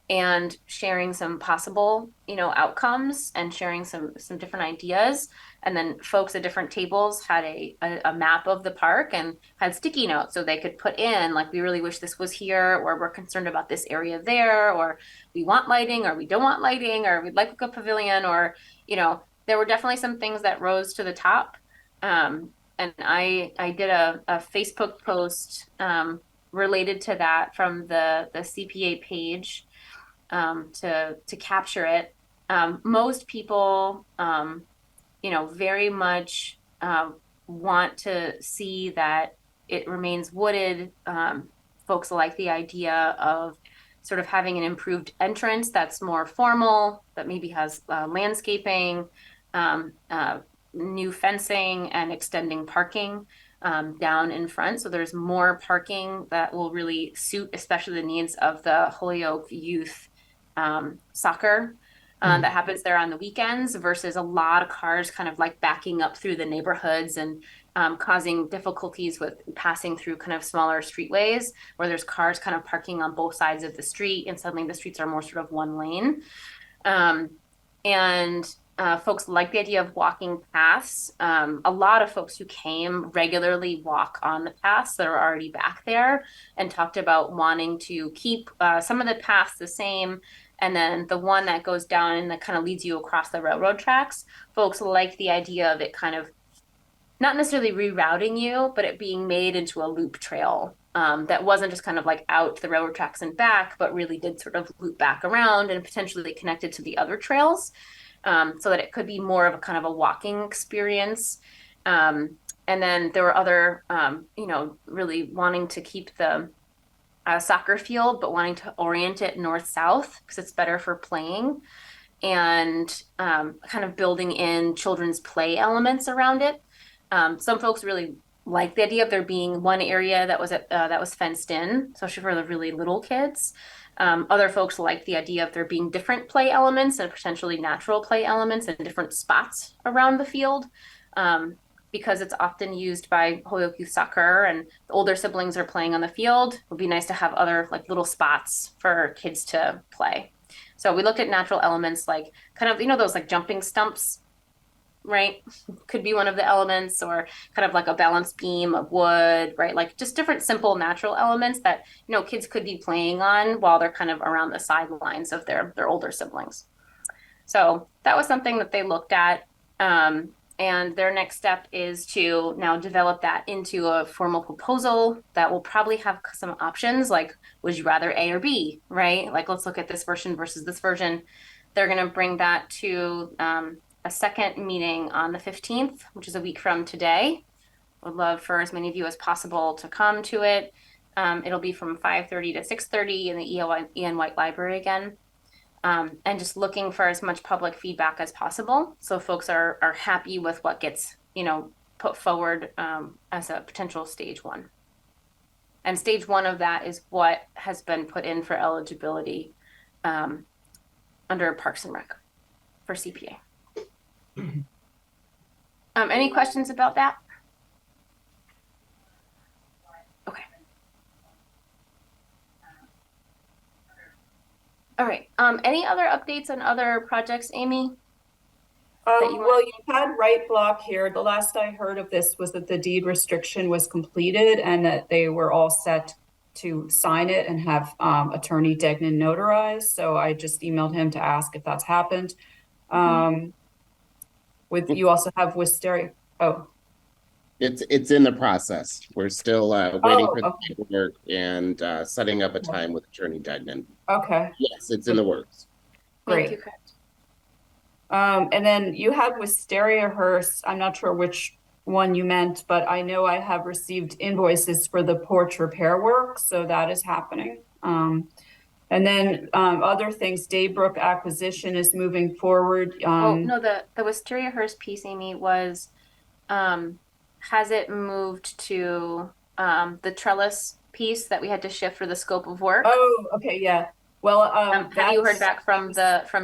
And sharing some possible, outcomes and sharing some different ideas. And then folks at different tables had a map of the park and had sticky notes so they could put in, like, we really wish this was here, or we're concerned about this area there, or we want lighting, or we don't want lighting, or we'd like a pavilion, or, there were definitely some things that rose to the top. And I did a Facebook post related to that from the CPA page to capture it. Most people, very much want to see that it remains wooded. Folks like the idea of sort of having an improved entrance that's more formal, that maybe has landscaping, new fencing, and extending parking down in front. So there's more parking that will really suit especially the needs of the Holyoke youth soccer that happens there on the weekends, versus a lot of cars kind of like backing up through the neighborhoods and causing difficulties with passing through kind of smaller streetways where there's cars kind of parking on both sides of the street, and suddenly the streets are more sort of one lane. Folks like the idea of walking paths. A lot of folks who came regularly walk on the paths that are already back there, and talked about wanting to keep some of the paths the same. And then the one that goes down and that kind of leads you across the railroad tracks, folks like the idea of it kind of not necessarily rerouting you, but it being made into a loop trail that wasn't just kind of like out to the railroad tracks and back, but really did sort of loop back around and potentially connected to the other trails, so that it could be more of a kind of a walking experience. And then there were other, really wanting to keep the soccer field, but wanting to orient it north-south because it's better for playing, and kind of building in children's play elements around it. Some folks really like the idea of there being one area that was fenced in, especially for the really little kids. Other folks like the idea of there being different play elements and potentially natural play elements in different spots around the field, because it's often used by Holyoke Youth Soccer and the older siblings are playing on the field. It would be nice to have other like little spots for kids to play. So we looked at natural elements like kind of, those like jumping stumps, right? Could be one of the elements, or kind of like a balance beam of wood, right? Like just different simple natural elements that, kids could be playing on while they're kind of around the sidelines of their older siblings. So that was something that they looked at. And their next step is to now develop that into a formal proposal that will probably have some options like, would you rather A or B, right? Like, let's look at this version versus this version. They're going to bring that to a second meeting on the 15th, which is a week from today. Would love for as many of you as possible to come to it. It'll be from 5:30 to 6:30 in the Ian White Library again. And just looking for as much public feedback as possible, so folks are happy with what gets put forward as a potential stage one. And stage one of that is what has been put in for eligibility under Parks and Rec for CPA. Any questions about that? Okay. All right. Any other updates on other projects, Amy? Well, you had Wright Block here. The last I heard of this was that the deed restriction was completed and that they were all set to sign it and have Attorney Degnan notarize. So I just emailed him to ask if that's happened. You also have Wisteria. Oh, It's in the process. We're still waiting for the paperwork and setting up a time with Attorney Degnan. Okay. Yes, it's in the works. Great. Thank you, Chris. And then you had Wistariahurst. I'm not sure which one you meant, but I know I have received invoices for the porch repair work, so that is happening. And then other things, Daybrook acquisition is moving forward. No, the Wistariahurst piece, Amy, was has it moved to the trellis piece that we had to shift for the scope of work? Oh, okay, yeah. Well, have you heard back from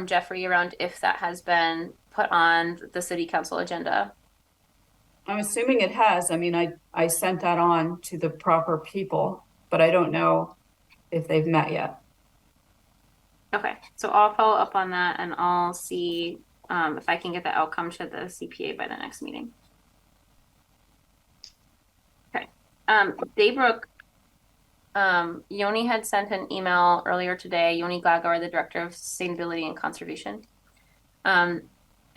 Jeffrey around if that has been put on the city council agenda? I'm assuming it has. I mean, I sent that on to the proper people, but I don't know if they've met yet. Okay, so I'll follow up on that and I'll see if I can get the outcome to the CPA by the next meeting. Okay, Daybrook, Yoni had sent an email earlier today, Yoni Gagor, the Director of Sustainability and Conservation.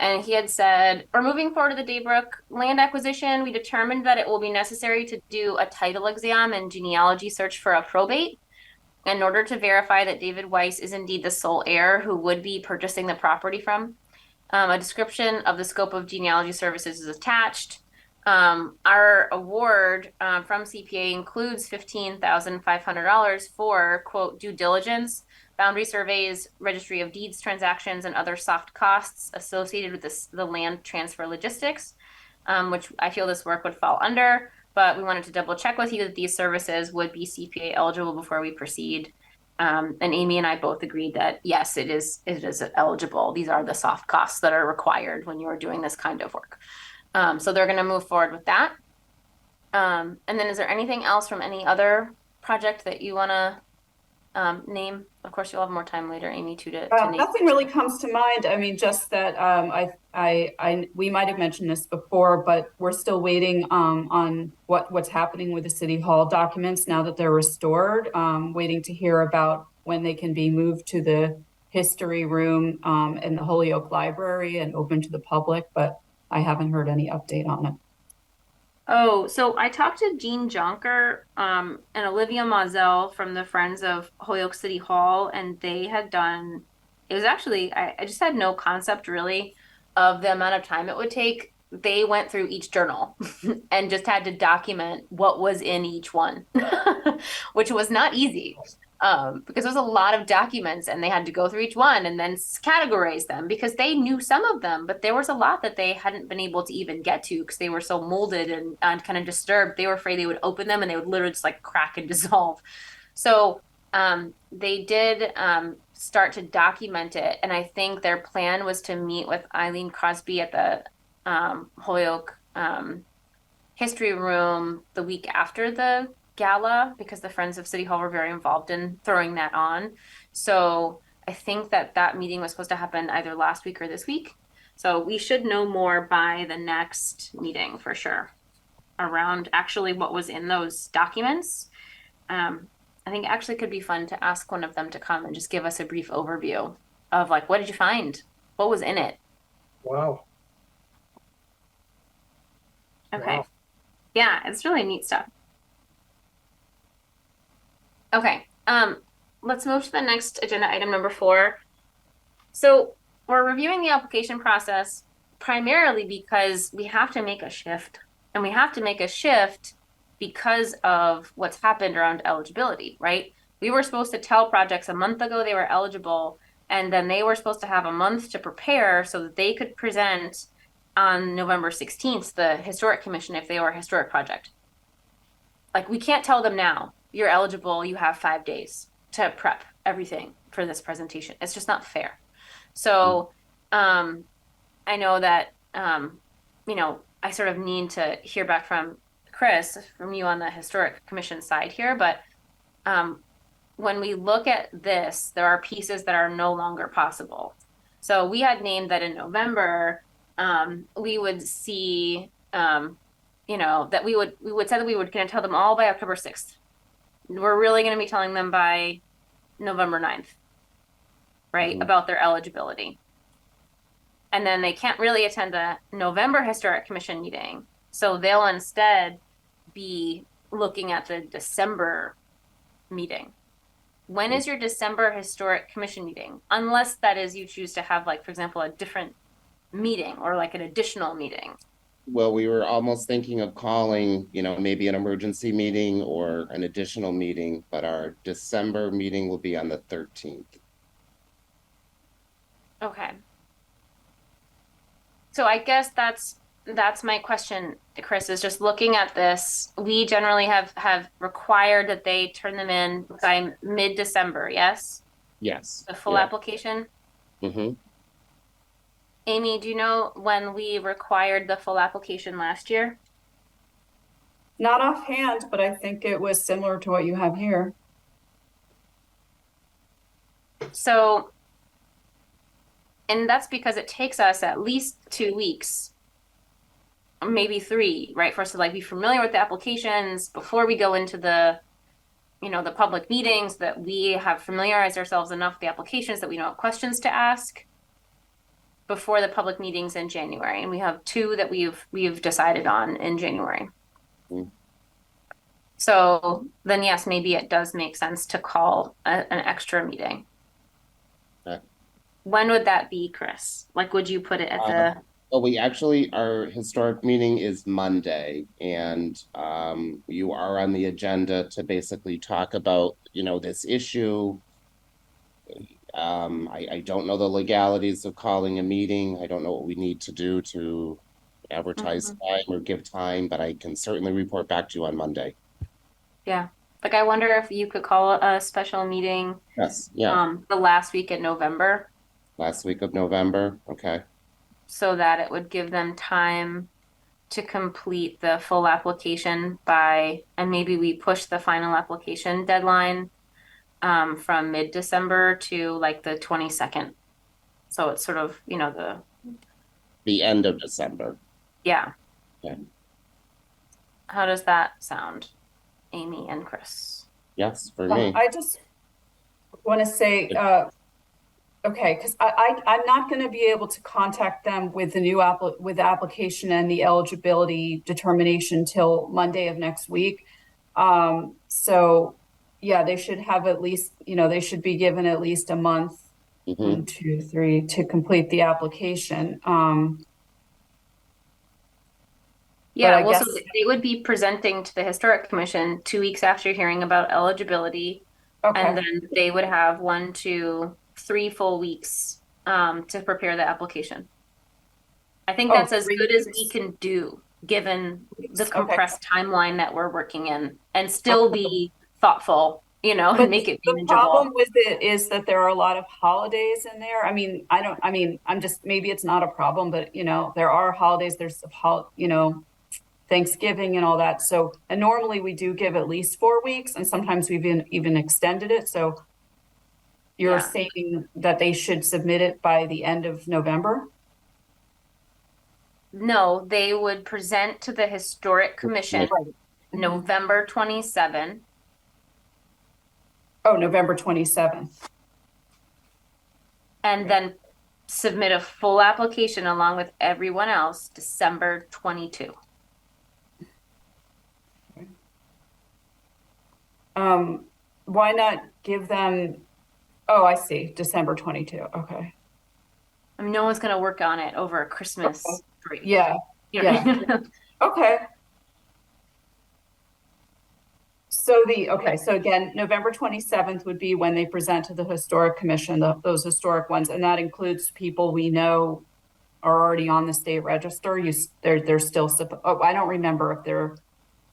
And he had said, we're moving forward to the Daybrook land acquisition. We determined that it will be necessary to do a title exam and genealogy search for a probate in order to verify that David Weiss is indeed the sole heir who would be purchasing the property from. A description of the scope of genealogy services is attached. Our award from CPA includes $15,500 for, quote, due diligence, boundary surveys, registry of deeds transactions, and other soft costs associated with the land transfer logistics, which I feel this work would fall under. But we wanted to double check with you that these services would be CPA eligible before we proceed. And Amy and I both agreed that yes, it is eligible. These are the soft costs that are required when you are doing this kind of work. So they're going to move forward with that. And then is there anything else from any other project that you want to name? Of course, you'll have more time later, Amy, to name. Nothing really comes to mind. I mean, just that we might have mentioned this before, but we're still waiting on what's happening with the City Hall documents now that they're restored. Waiting to hear about when they can be moved to the history room in the Holyoke Library and open to the public, but I haven't heard any update on it. Oh, so I talked to Jean Jonker, and Olivia Mazel from the Friends of Holyoke City Hall, and they had done, it was actually, I just had no concept really of the amount of time it would take. They went through each journal and just had to document what was in each one, which was not easy. Because there was a lot of documents and they had to go through each one and then categorize them because they knew some of them, but there was a lot that they hadn't been able to even get to because they were so molded and kind of disturbed. They were afraid they would open them and they would literally just like crack and dissolve. So they did start to document it. And I think their plan was to meet with Eileen Crosby at the Holyoke History Room the week after the gala because the Friends of City Hall were very involved in throwing that on. So I think that meeting was supposed to happen either last week or this week. So we should know more by the next meeting for sure around actually what was in those documents. I think it actually could be fun to ask one of them to come and just give us a brief overview of like, what did you find? What was in it? Wow. Okay. Wow. Yeah, it's really neat stuff. Okay, let's move to the next agenda item number 4. So we're reviewing the application process primarily because we have to make a shift, and we have to make a shift because of what's happened around eligibility, right? We were supposed to tell projects a month ago they were eligible, and then they were supposed to have a month to prepare so that they could present on November 16th, the Historic Commission, if they were a historic project. Like, we can't tell them now, you're eligible, you have 5 days to prep everything for this presentation. It's just not fair. So I know that, I sort of need to hear back from Chris, from you on the Historic Commission side here, but when we look at this, there are pieces that are no longer possible. So we had named that in November, we would see, that we would say that we were going to tell them all by October 6th. We're really going to be telling them by November 9th, right, about their eligibility. And then they can't really attend the November Historic Commission meeting. So they'll instead be looking at the December meeting. When is your December Historic Commission meeting? Unless that is you choose to have, like, for example, a different meeting or like an additional meeting. Well, we were almost thinking of calling, maybe an emergency meeting or an additional meeting, but our December meeting will be on the 13th. Okay. So I guess that's my question, Chris, is just looking at this. We generally have required that they turn them in by mid-December, yes? Yes. The full Yeah. application? Mm-hmm. Amy, do you know when we required the full application last year? Not offhand, but I think it was similar to what you have here. So, and that's because it takes us at least 2 weeks, maybe 3, right? For us to like be familiar with the applications before we go into the, the public meetings, that we have familiarized ourselves enough with the applications that we know what questions to ask before the public meetings in January. And we have 2 that we've decided on in January. Mm. So then, yes, maybe it does make sense to call an extra meeting. Okay. When would that be, Chris? Like, would you put it at the... Well, our historic meeting is Monday, and you are on the agenda to basically talk about, this issue. I don't know the legalities of calling a meeting. I don't know what we need to do to advertise time or give time, but I can certainly report back to you on Monday. Yeah. Like, I wonder if you could call a special meeting. Yes. Yeah. The last week in November. Last week of November. Okay. So that it would give them time to complete the full application by, and maybe we push the final application deadline from mid-December to like the 22nd. So it's sort of, the end of December. Yeah. Okay. How does that sound, Amy and Chris? Yes, for me. I just want to say, Okay, because I'm not going to be able to contact them with the new with the application and the eligibility determination till Monday of next week. So yeah, they should have at least, they should be given at least a month, Mhm. 1, 2, 3, to complete the application. Yeah, I well, so guess- they would be presenting to the Historic Commission 2 weeks after hearing about eligibility. Okay, And then they would have 1, 2, 3 full weeks to prepare the application. I think that's as 3 good as we weeks. can do, given the Okay. compressed timeline that we're working in, and still be thoughtful, and make it The manageable. problem with it is that there are a lot of holidays in there. Maybe it's not a problem, but there are holidays, there's Thanksgiving and all that. So, and normally we do give at least 4 weeks, and sometimes we've even extended it. So you're Yeah. saying that they should submit it by the end of November? No, they would present to the Historic Commission Right. November 27. Oh, November 27th. And then submit a full application along with everyone else December 22. Why not give them, oh, I see, December 22. Okay. I mean, no one's going to work on it over a Christmas Okay. break. Yeah. Yeah. Okay. So again, November 27th would be when they present to the Historic Commission, those historic ones, and that includes people we know are already on the state register. They're still, I don't remember if they're.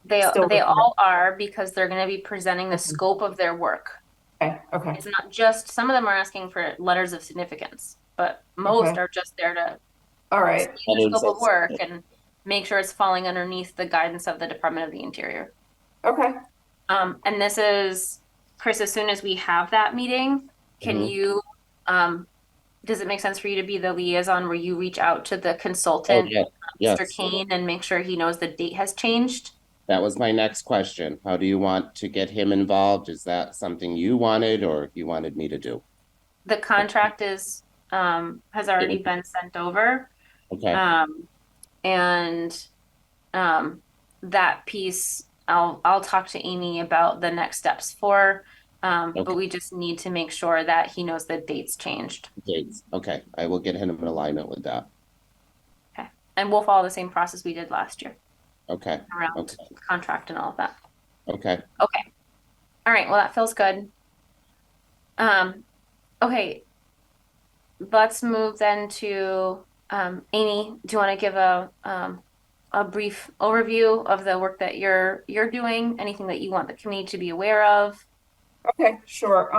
They Still all are, because they're going to be presenting the scope of their work. Okay. It's not just, some of them are asking for letters of significance, but most Okay. are just there to All right. see the Letters scope of of work and make sure it's falling underneath the guidance of the Department of the Interior. Okay. And this is, Chris, as soon as we have that meeting, can Mhm. you, does it make sense for you to be the liaison where you reach out to the Oh, consultant, yeah, Mr. yes. Kane, and make sure he knows the date has changed? That was my next question. How do you want to get him involved? Is that something you wanted or you wanted me to do? The contract has already been sent over. Okay, And that piece, I'll talk to Amy about the next steps for, Okay. but we just need to make sure that he knows the dates changed. dates. Okay, I will get him in alignment with that. Okay. And we'll follow the same process we did last year Okay, around okay, contract and all of that. okay. Okay. All right. Well, that feels good. Okay. Let's move then to Amy. Do you want to give a brief overview of the work that you're doing? Anything that you want the community to be aware of? Okay, sure.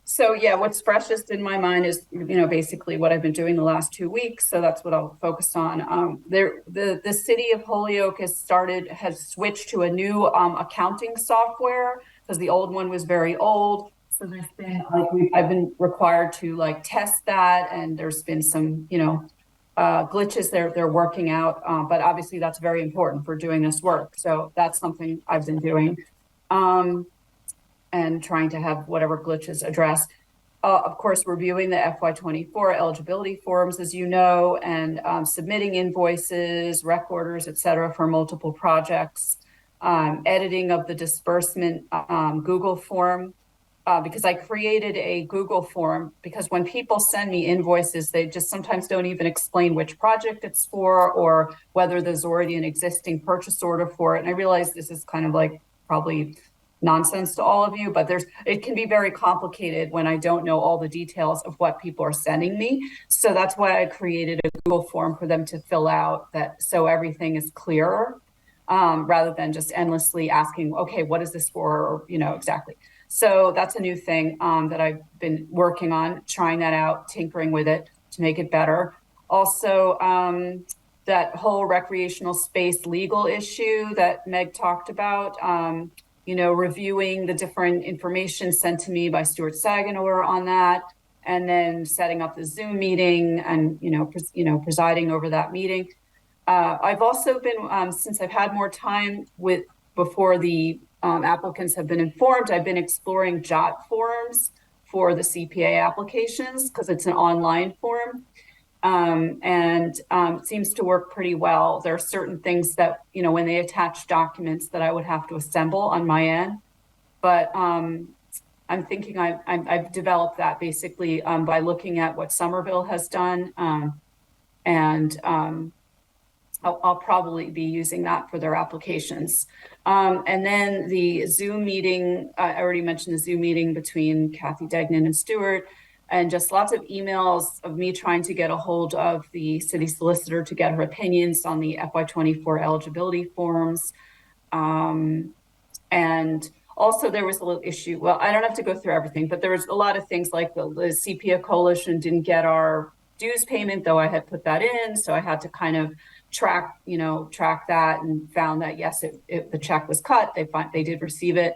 So yeah, what's freshest in my mind is, basically what I've been doing the last 2 weeks. So that's what I'll focus on. The city of Holyoke has switched to a new accounting software, because the old one was very old. So there's been I've been required to test that, and there's been some glitches they're working out. But obviously that's very important for doing this work. So that's something I've been doing. And trying to have whatever glitches addressed. Of course, reviewing the FY24 eligibility forms, as you know, and submitting invoices, rec orders, et cetera, for multiple projects. Editing of the disbursement Google form, because I created a Google form, because when people send me invoices, they just sometimes don't even explain which project it's for or whether there's already an existing purchase order for it. And I realize this is kind of probably nonsense to all of you, but it can be very complicated when I don't know all the details of what people are sending me. So that's why I created a Google form for them to fill out, so everything is clearer, rather than just endlessly asking, okay, what is this for? Or, exactly. So that's a new thing that I've been working on, trying that out, tinkering with it to make it better. Also, that whole recreational space legal issue that Meg talked about, reviewing the different information sent to me by Stuart Saganor on that, and then setting up the Zoom meeting and, presiding over that meeting. I've also been, since I've had more time before the applicants have been informed, I've been exploring JOT forms for the CPA applications because it's an online form. It seems to work pretty well. There are certain things that, when they attach documents that I would have to assemble on my end. But I'm thinking I've developed that basically by looking at what Somerville has done. I'll probably be using that for their applications. And then the Zoom meeting, I already mentioned the Zoom meeting between Kathy Degnan and Stuart, and just lots of emails of me trying to get a hold of the city solicitor to get her opinions on the FY24 eligibility forms. And also there was a little issue. Well, I don't have to go through everything, but there was a lot of things like the CPA Coalition didn't get our dues payment, though I had put that in. So I had to kind of track that, and found that yes, the check was cut. They did receive it.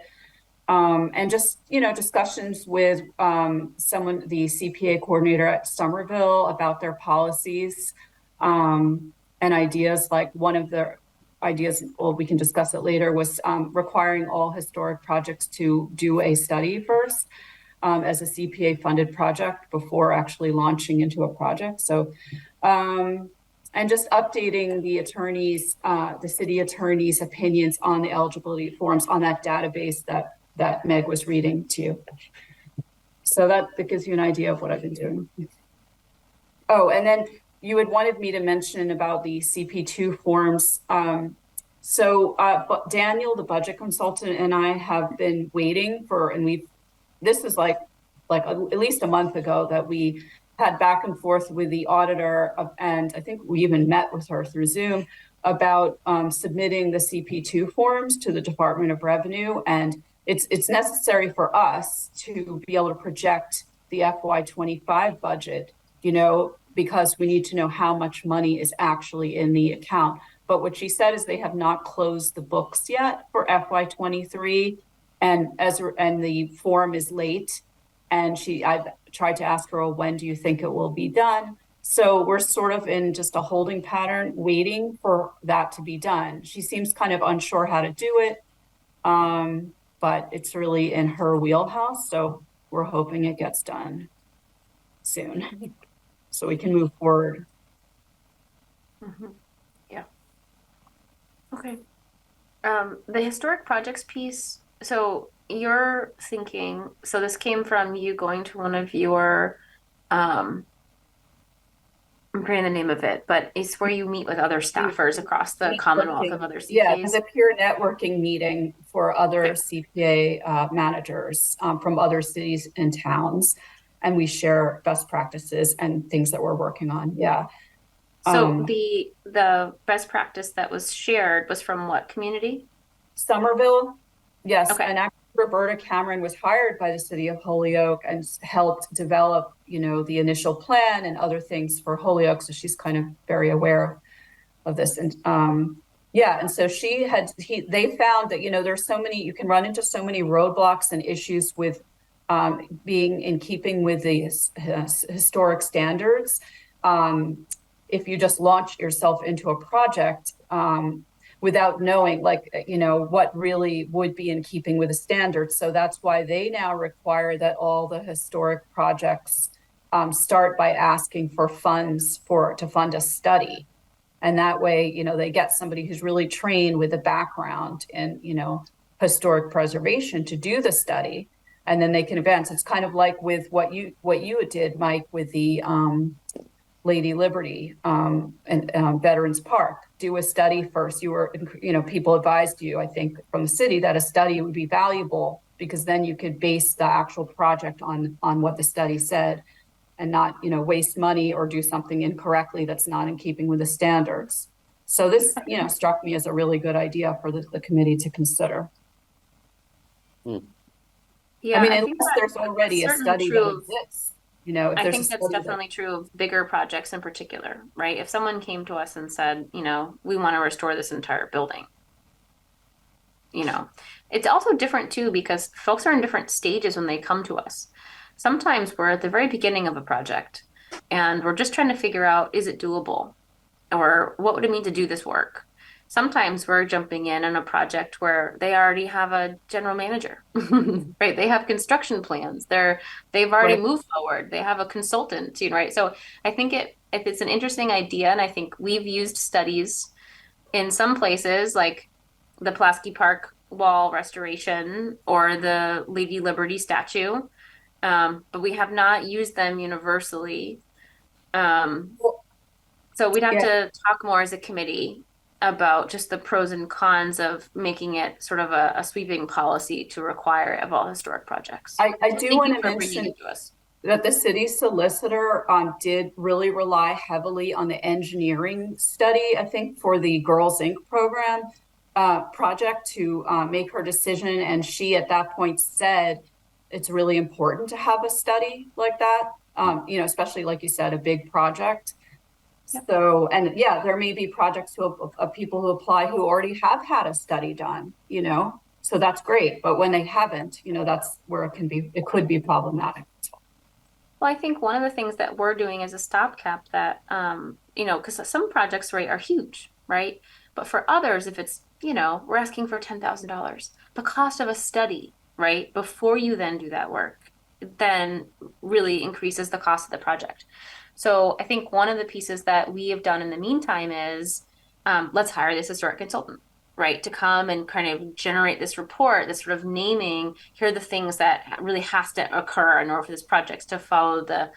And just, discussions with the CPA coordinator at Somerville about their policies, and ideas. Like one of their ideas, well, we can discuss it later, was requiring all historic projects to do a study first as a CPA funded project before actually launching into a project. So, and just updating the attorneys, the city attorneys' opinions on the eligibility forms on that database that Meg was reading to you. So that gives you an idea of what I've been doing. Oh, and then you had wanted me to mention about the CP2 forms. But Daniel, the budget consultant, and I have been waiting for, and this is like at least a month ago that we had back and forth with the auditor, and I think we even met with her through Zoom about submitting the CP2 forms to the Department of Revenue. And it's necessary for us to be able to project the FY25 budget, because we need to know how much money is actually in the account. But what she said is they have not closed the books yet for FY23, and the form is late. And I've tried to ask her, well, when do you think it will be done? So we're sort of in just a holding pattern, waiting for that to be done. She seems kind of unsure how to do it, but it's really in her wheelhouse. So we're hoping it gets done soon so we can move forward. Mm-hmm. Yeah. Okay. The historic projects piece, so you're thinking, so this came from you going to one of your, I'm forgetting the name of it, but it's where you meet with other staffers across the Commonwealth of other CPAs. Yeah, it's a peer networking meeting for other CPA managers from other cities and towns. And we share best practices and things that we're working on. Yeah. So the best practice that was shared was from what community? Somerville. Yes. Okay. And actually Roberta Cameron was hired by the city of Holyoke and helped develop, the initial plan and other things for Holyoke. So she's kind of very aware of this. And and so they found that, there's so many, you can run into so many roadblocks and issues with being in keeping with the historic standards. If you just launch yourself into a project without knowing, what really would be in keeping with the standards. So that's why they now require that all the historic projects start by asking for funds to fund a study. And that way, they get somebody who's really trained with a background in, historic preservation to do the study. And then they can advance. It's kind of like with what you did, Mike, with the Lady Liberty and Veterans Park. Do a study first. People advised you, I think, from the city that a study would be valuable because then you could base the actual project on what the study said and not, waste money or do something incorrectly that's not in keeping with the standards. So this, struck me as a really good idea for the committee to consider. Yeah, I mean, unless there's already a study that exists. I think that's definitely true of bigger projects in particular, right? If someone came to us and said, we want to restore this entire building, it's also different too, because folks are in different stages when they come to us. Sometimes we're at the very beginning of a project and we're just trying to figure out, is it doable? Or what would it mean to do this work? sometimes we're jumping in on a project where they already have a general manager, right? They have construction plans. They've already Right. moved forward. They have a consultant, right? So I think it's an interesting idea, and I think we've used studies in some places like the Pulaski Park wall restoration or the Lady Liberty statue, but we have not used them universally. Um, Well, so we'd have yeah, to talk more as a committee about just the pros and cons of making it sort of a sweeping policy to require it of all historic projects. I So do thank want you to for bringing mention it to us. that the city solicitor did really rely heavily on the engineering study, I think, for the Girls Inc. program project to make her decision. And she at that point said it's really important to have a study like that, especially like you said, a big project. Yep. So, and yeah, there may be projects of people who apply who already have had a study done, so that's great. But when they haven't, that's where it could be problematic. Well, I think one of the things that we're doing is a stopgap that, because some projects, right, are huge, right? But for others, if it's, we're asking for $10,000, the cost of a study, right, before you then do that work, then really increases the cost of the project. So I think one of the pieces that we have done in the meantime is let's hire this historic consultant, right, to come and kind of generate this report, this sort of naming, here are the things that really has to occur in order for this project to follow the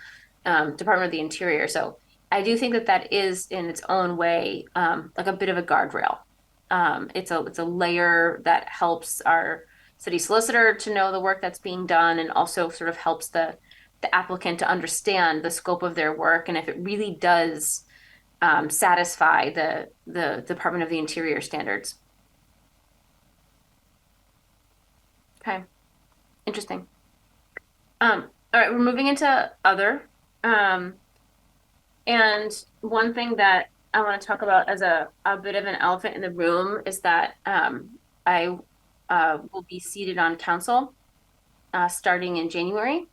Department of the Interior. So I do think that that is in its own way like a bit of a guardrail. It's a layer that helps our city solicitor to know the work that's being done, and also sort of helps the applicant to understand the scope of their work and if it really does satisfy the Department of the Interior standards. Okay, interesting. All right, we're moving into other. And one thing that I want to talk about as a bit of an elephant in the room is that I will be seated on council starting in January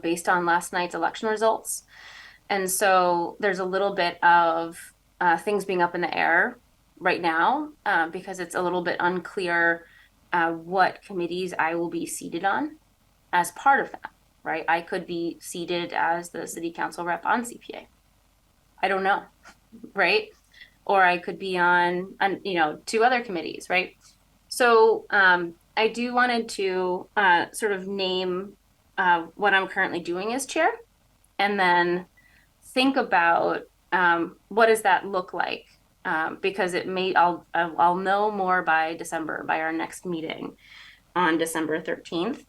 based on last night's election results. And so there's a little bit of things being up in the air right now because it's a little bit unclear what committees I will be seated on as part of that, right? I could be seated as the city council rep on CPA. I don't know, right? Or I could be on 2 other committees, right? So I do wanted to sort of name what I'm currently doing as chair, and then think about what does that look like, because I'll know more by December, by our next meeting on December 13th.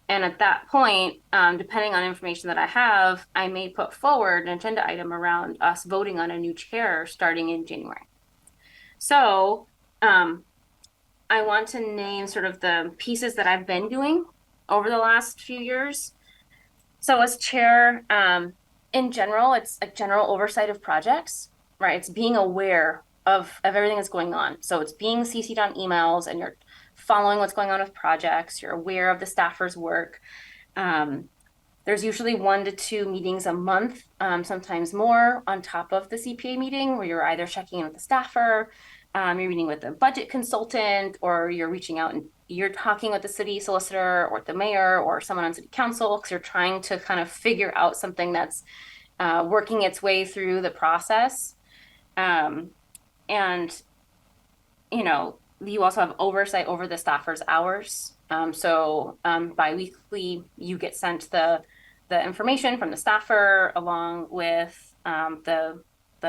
And at that point, depending on information that I have, I may put forward an agenda item around us voting on a new chair starting in January. So I want to name sort of the pieces that I've been doing over the last few years. So as chair, in general, it's a general oversight of projects, right? It's being aware of everything that's going on. So it's being CC'd on emails, and you're following what's going on with projects. You're aware of the staffers' work. There's usually 1 to 2 meetings a month, sometimes more, on top of the CPA meeting, where you're either checking in with the staffer, you're meeting with a budget consultant, or you're reaching out and you're talking with the city solicitor or the mayor or someone on city council, because you're trying to kind of figure out something that's working its way through the process. And you also have oversight over the staffers' hours. So bi-weekly, you get sent the information from the staffer along with the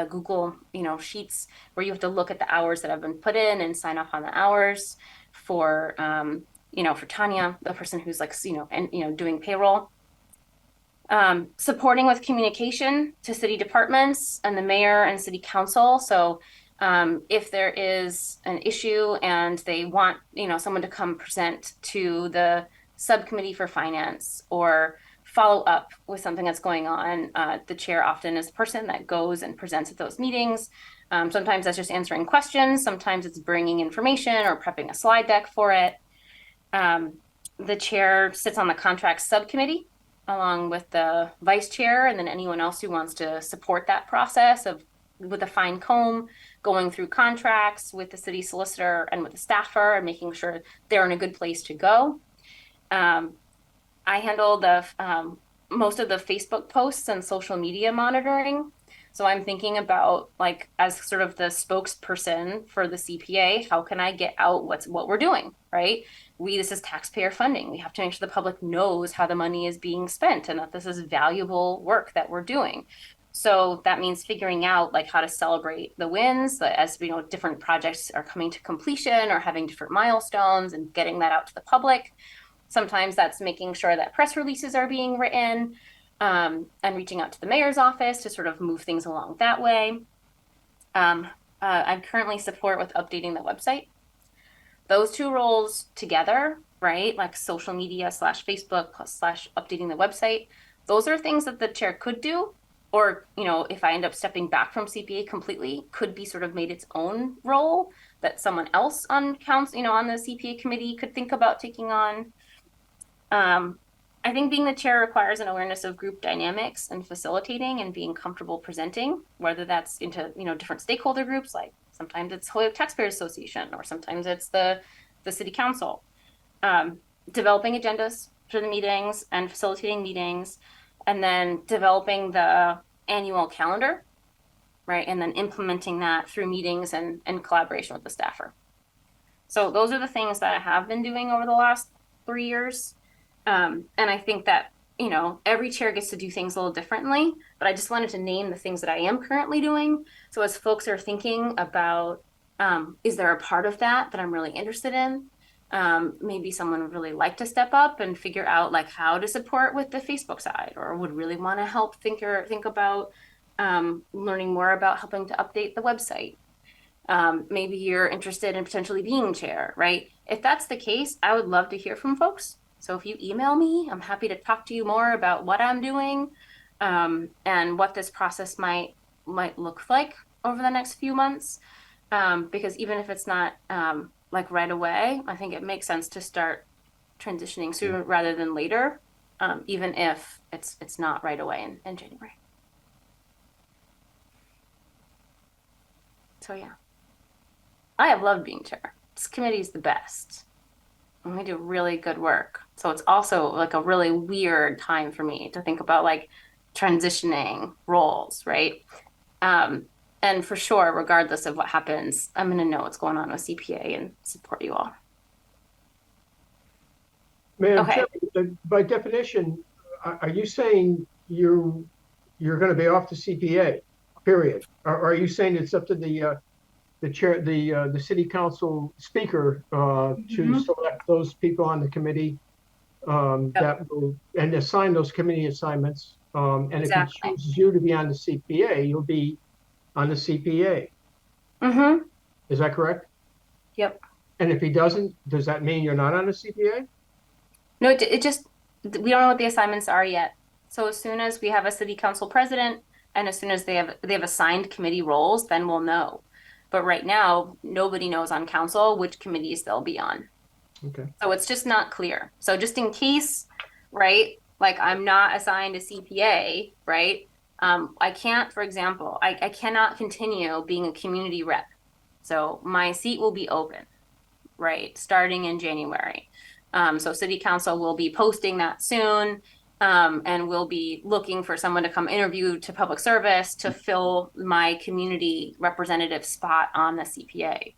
Google sheets, where you have to look at the hours that have been put in and sign off on the hours for for Tanya, the person who's doing payroll. Supporting with communication to city departments and the mayor and city council. So if there is an issue and they want someone to come present to the subcommittee for finance or follow up with something that's going on, the chair often is the person that goes and presents at those meetings. Sometimes that's just answering questions. Sometimes it's bringing information or prepping a slide deck for it. The chair sits on the contracts subcommittee along with the vice chair, and then anyone else who wants to support that process of with a fine comb, going through contracts with the city solicitor and with the staffer and making sure they're in a good place to go. I handle the most of the Facebook posts and social media monitoring. So I'm thinking about, like, as sort of the spokesperson for the CPA, how can I get out what we're doing, right? This is taxpayer funding. We have to make sure the public knows how the money is being spent and that this is valuable work that we're doing. So that means figuring out like how to celebrate the wins as different projects are coming to completion or having different milestones and getting that out to the public. Sometimes that's making sure that press releases are being written, and reaching out to the mayor's office to sort of move things along that way. I currently support with updating the website. Those two roles together, right? Like social media / Facebook / updating the website. Those are things that the chair could do, or, if I end up stepping back from CPA completely, could be sort of made its own role that someone else on council, on the CPA committee could think about taking on. I think being the chair requires an awareness of group dynamics and facilitating and being comfortable presenting, whether that's into, different stakeholder groups, like sometimes it's Holyoke Taxpayers Association, or sometimes it's the city council. Developing agendas for the meetings and facilitating meetings, and then developing the annual calendar, right? And then implementing that through meetings and collaboration with the staffer. So those are the things that I have been doing over the last 3 years. And I think that, every chair gets to do things a little differently, but I just wanted to name the things that I am currently doing. So as folks are thinking about, is there a part of that I'm really interested in? Maybe someone would really like to step up and figure out like how to support with the Facebook side, or would really want to help think about learning more about helping to update the website. Maybe you're interested in potentially being chair, right? If that's the case, I would love to hear from folks. So if you email me, I'm happy to talk to you more about what I'm doing, and what this process might look like over the next few months. Because even if it's not like right away, I think it makes sense to start transitioning sooner rather than later, even if it's not right away in January. So yeah, I have loved being chair. This committee is the best. And we do really good work. So it's also like a really weird time for me to think about like transitioning roles, right? And for sure, regardless of what happens, I'm going to know what's going on with CPA and support you all. Madam Okay. Chair, by definition, are you saying you're going to be off the CPA, period? Or are you saying it's up to the chair, the city council speaker to select those people on the committee that will, and assign those committee assignments? And Exactly. if he chooses you to be on the CPA, you'll be on the CPA. Mm-hmm. Is that correct? Yep. And if he doesn't, does that mean you're not on the CPA? No, it just, we don't know what the assignments are yet. So as soon as we have a city council president, and as soon as they have assigned committee roles, then we'll know. But right now, nobody knows on council which committees they'll be on. Okay. So it's just not clear. So just in case, right, like I'm not assigned a CPA, right? I can't, for example, I cannot continue being a community rep. So my seat will be open, right, starting in January. So city council will be posting that soon. And we'll be looking for someone to come interview to public service to fill my community representative spot on the CPA.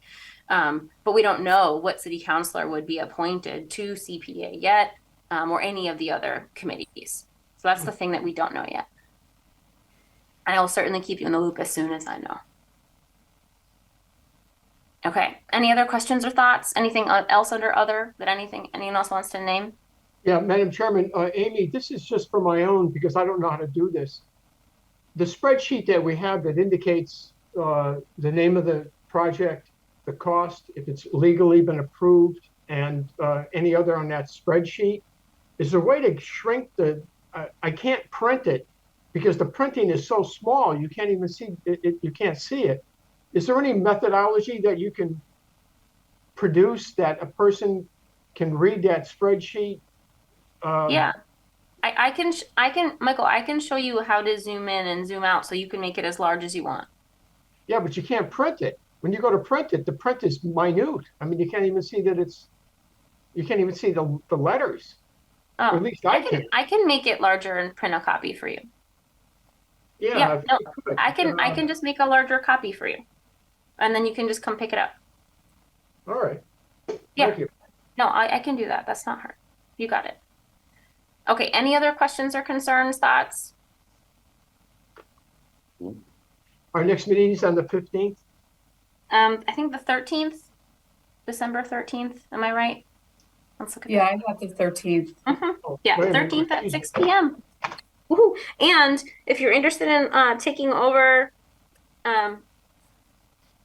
But we don't know what city councilor would be appointed to CPA yet, or any of the other committees. So that's the thing that we don't know yet. I will certainly keep you in the loop as soon as I know. Okay, any other questions or thoughts? Anything else under other that anyone else wants to name? Yeah, Madam Chairman, Amy, this is just for my own because I don't know how to do this. The spreadsheet that we have that indicates the name of the project, the cost, if it's legally been approved, and any other on that spreadsheet, is there a way to shrink I can't print it because the printing is so small, you can't even see it, you can't see it. Is there any methodology that you can produce that a person can read that spreadsheet? Yeah, I can, Michael, I can show you how to zoom in and zoom out so you can make it as large as you want. Yeah, but you can't print it. When you go to print it, the print is minute. I mean, you can't even see that you can't even see the letters. Or Oh, at least I can. I can make it larger and print a copy for you. Yeah, Yeah, if no, you could. I can just make a larger copy for you. And then you can just come pick it up. All right. Yeah. Thank you. No, I can do that. That's not hard. You got it. Okay, any other questions or concerns, thoughts? Our next meeting is on the 15th. I think the 13th, December 13th. Am I right? Let's look at Yeah, I have the 13th. that. Mhm. Oh, Yeah, wait a minute. 13th at 6 p.m. Woohoo. And if you're interested in taking over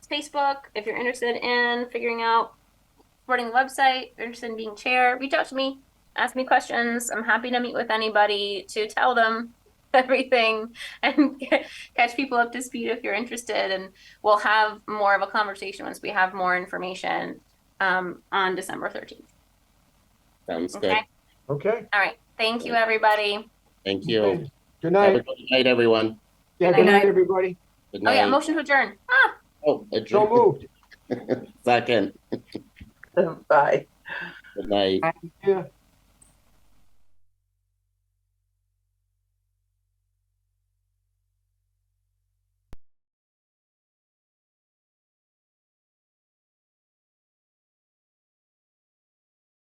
Facebook, if you're interested in figuring out running the website, if you're interested in being chair, reach out to me, ask me questions. I'm happy to meet with anybody to tell them everything and catch people up to speed if you're interested. And we'll have more of a conversation once we have more information on December 13th. Sounds good. Okay. Okay. All right. Thank you, everybody. Thank you. Okay. Good Have a night. good night, everyone. Yeah, Good good night. night, everybody. Good Oh night. yeah, motion to adjourn. Ah. Oh, So adjourn. moved. Second. Bye. Good night. Yeah.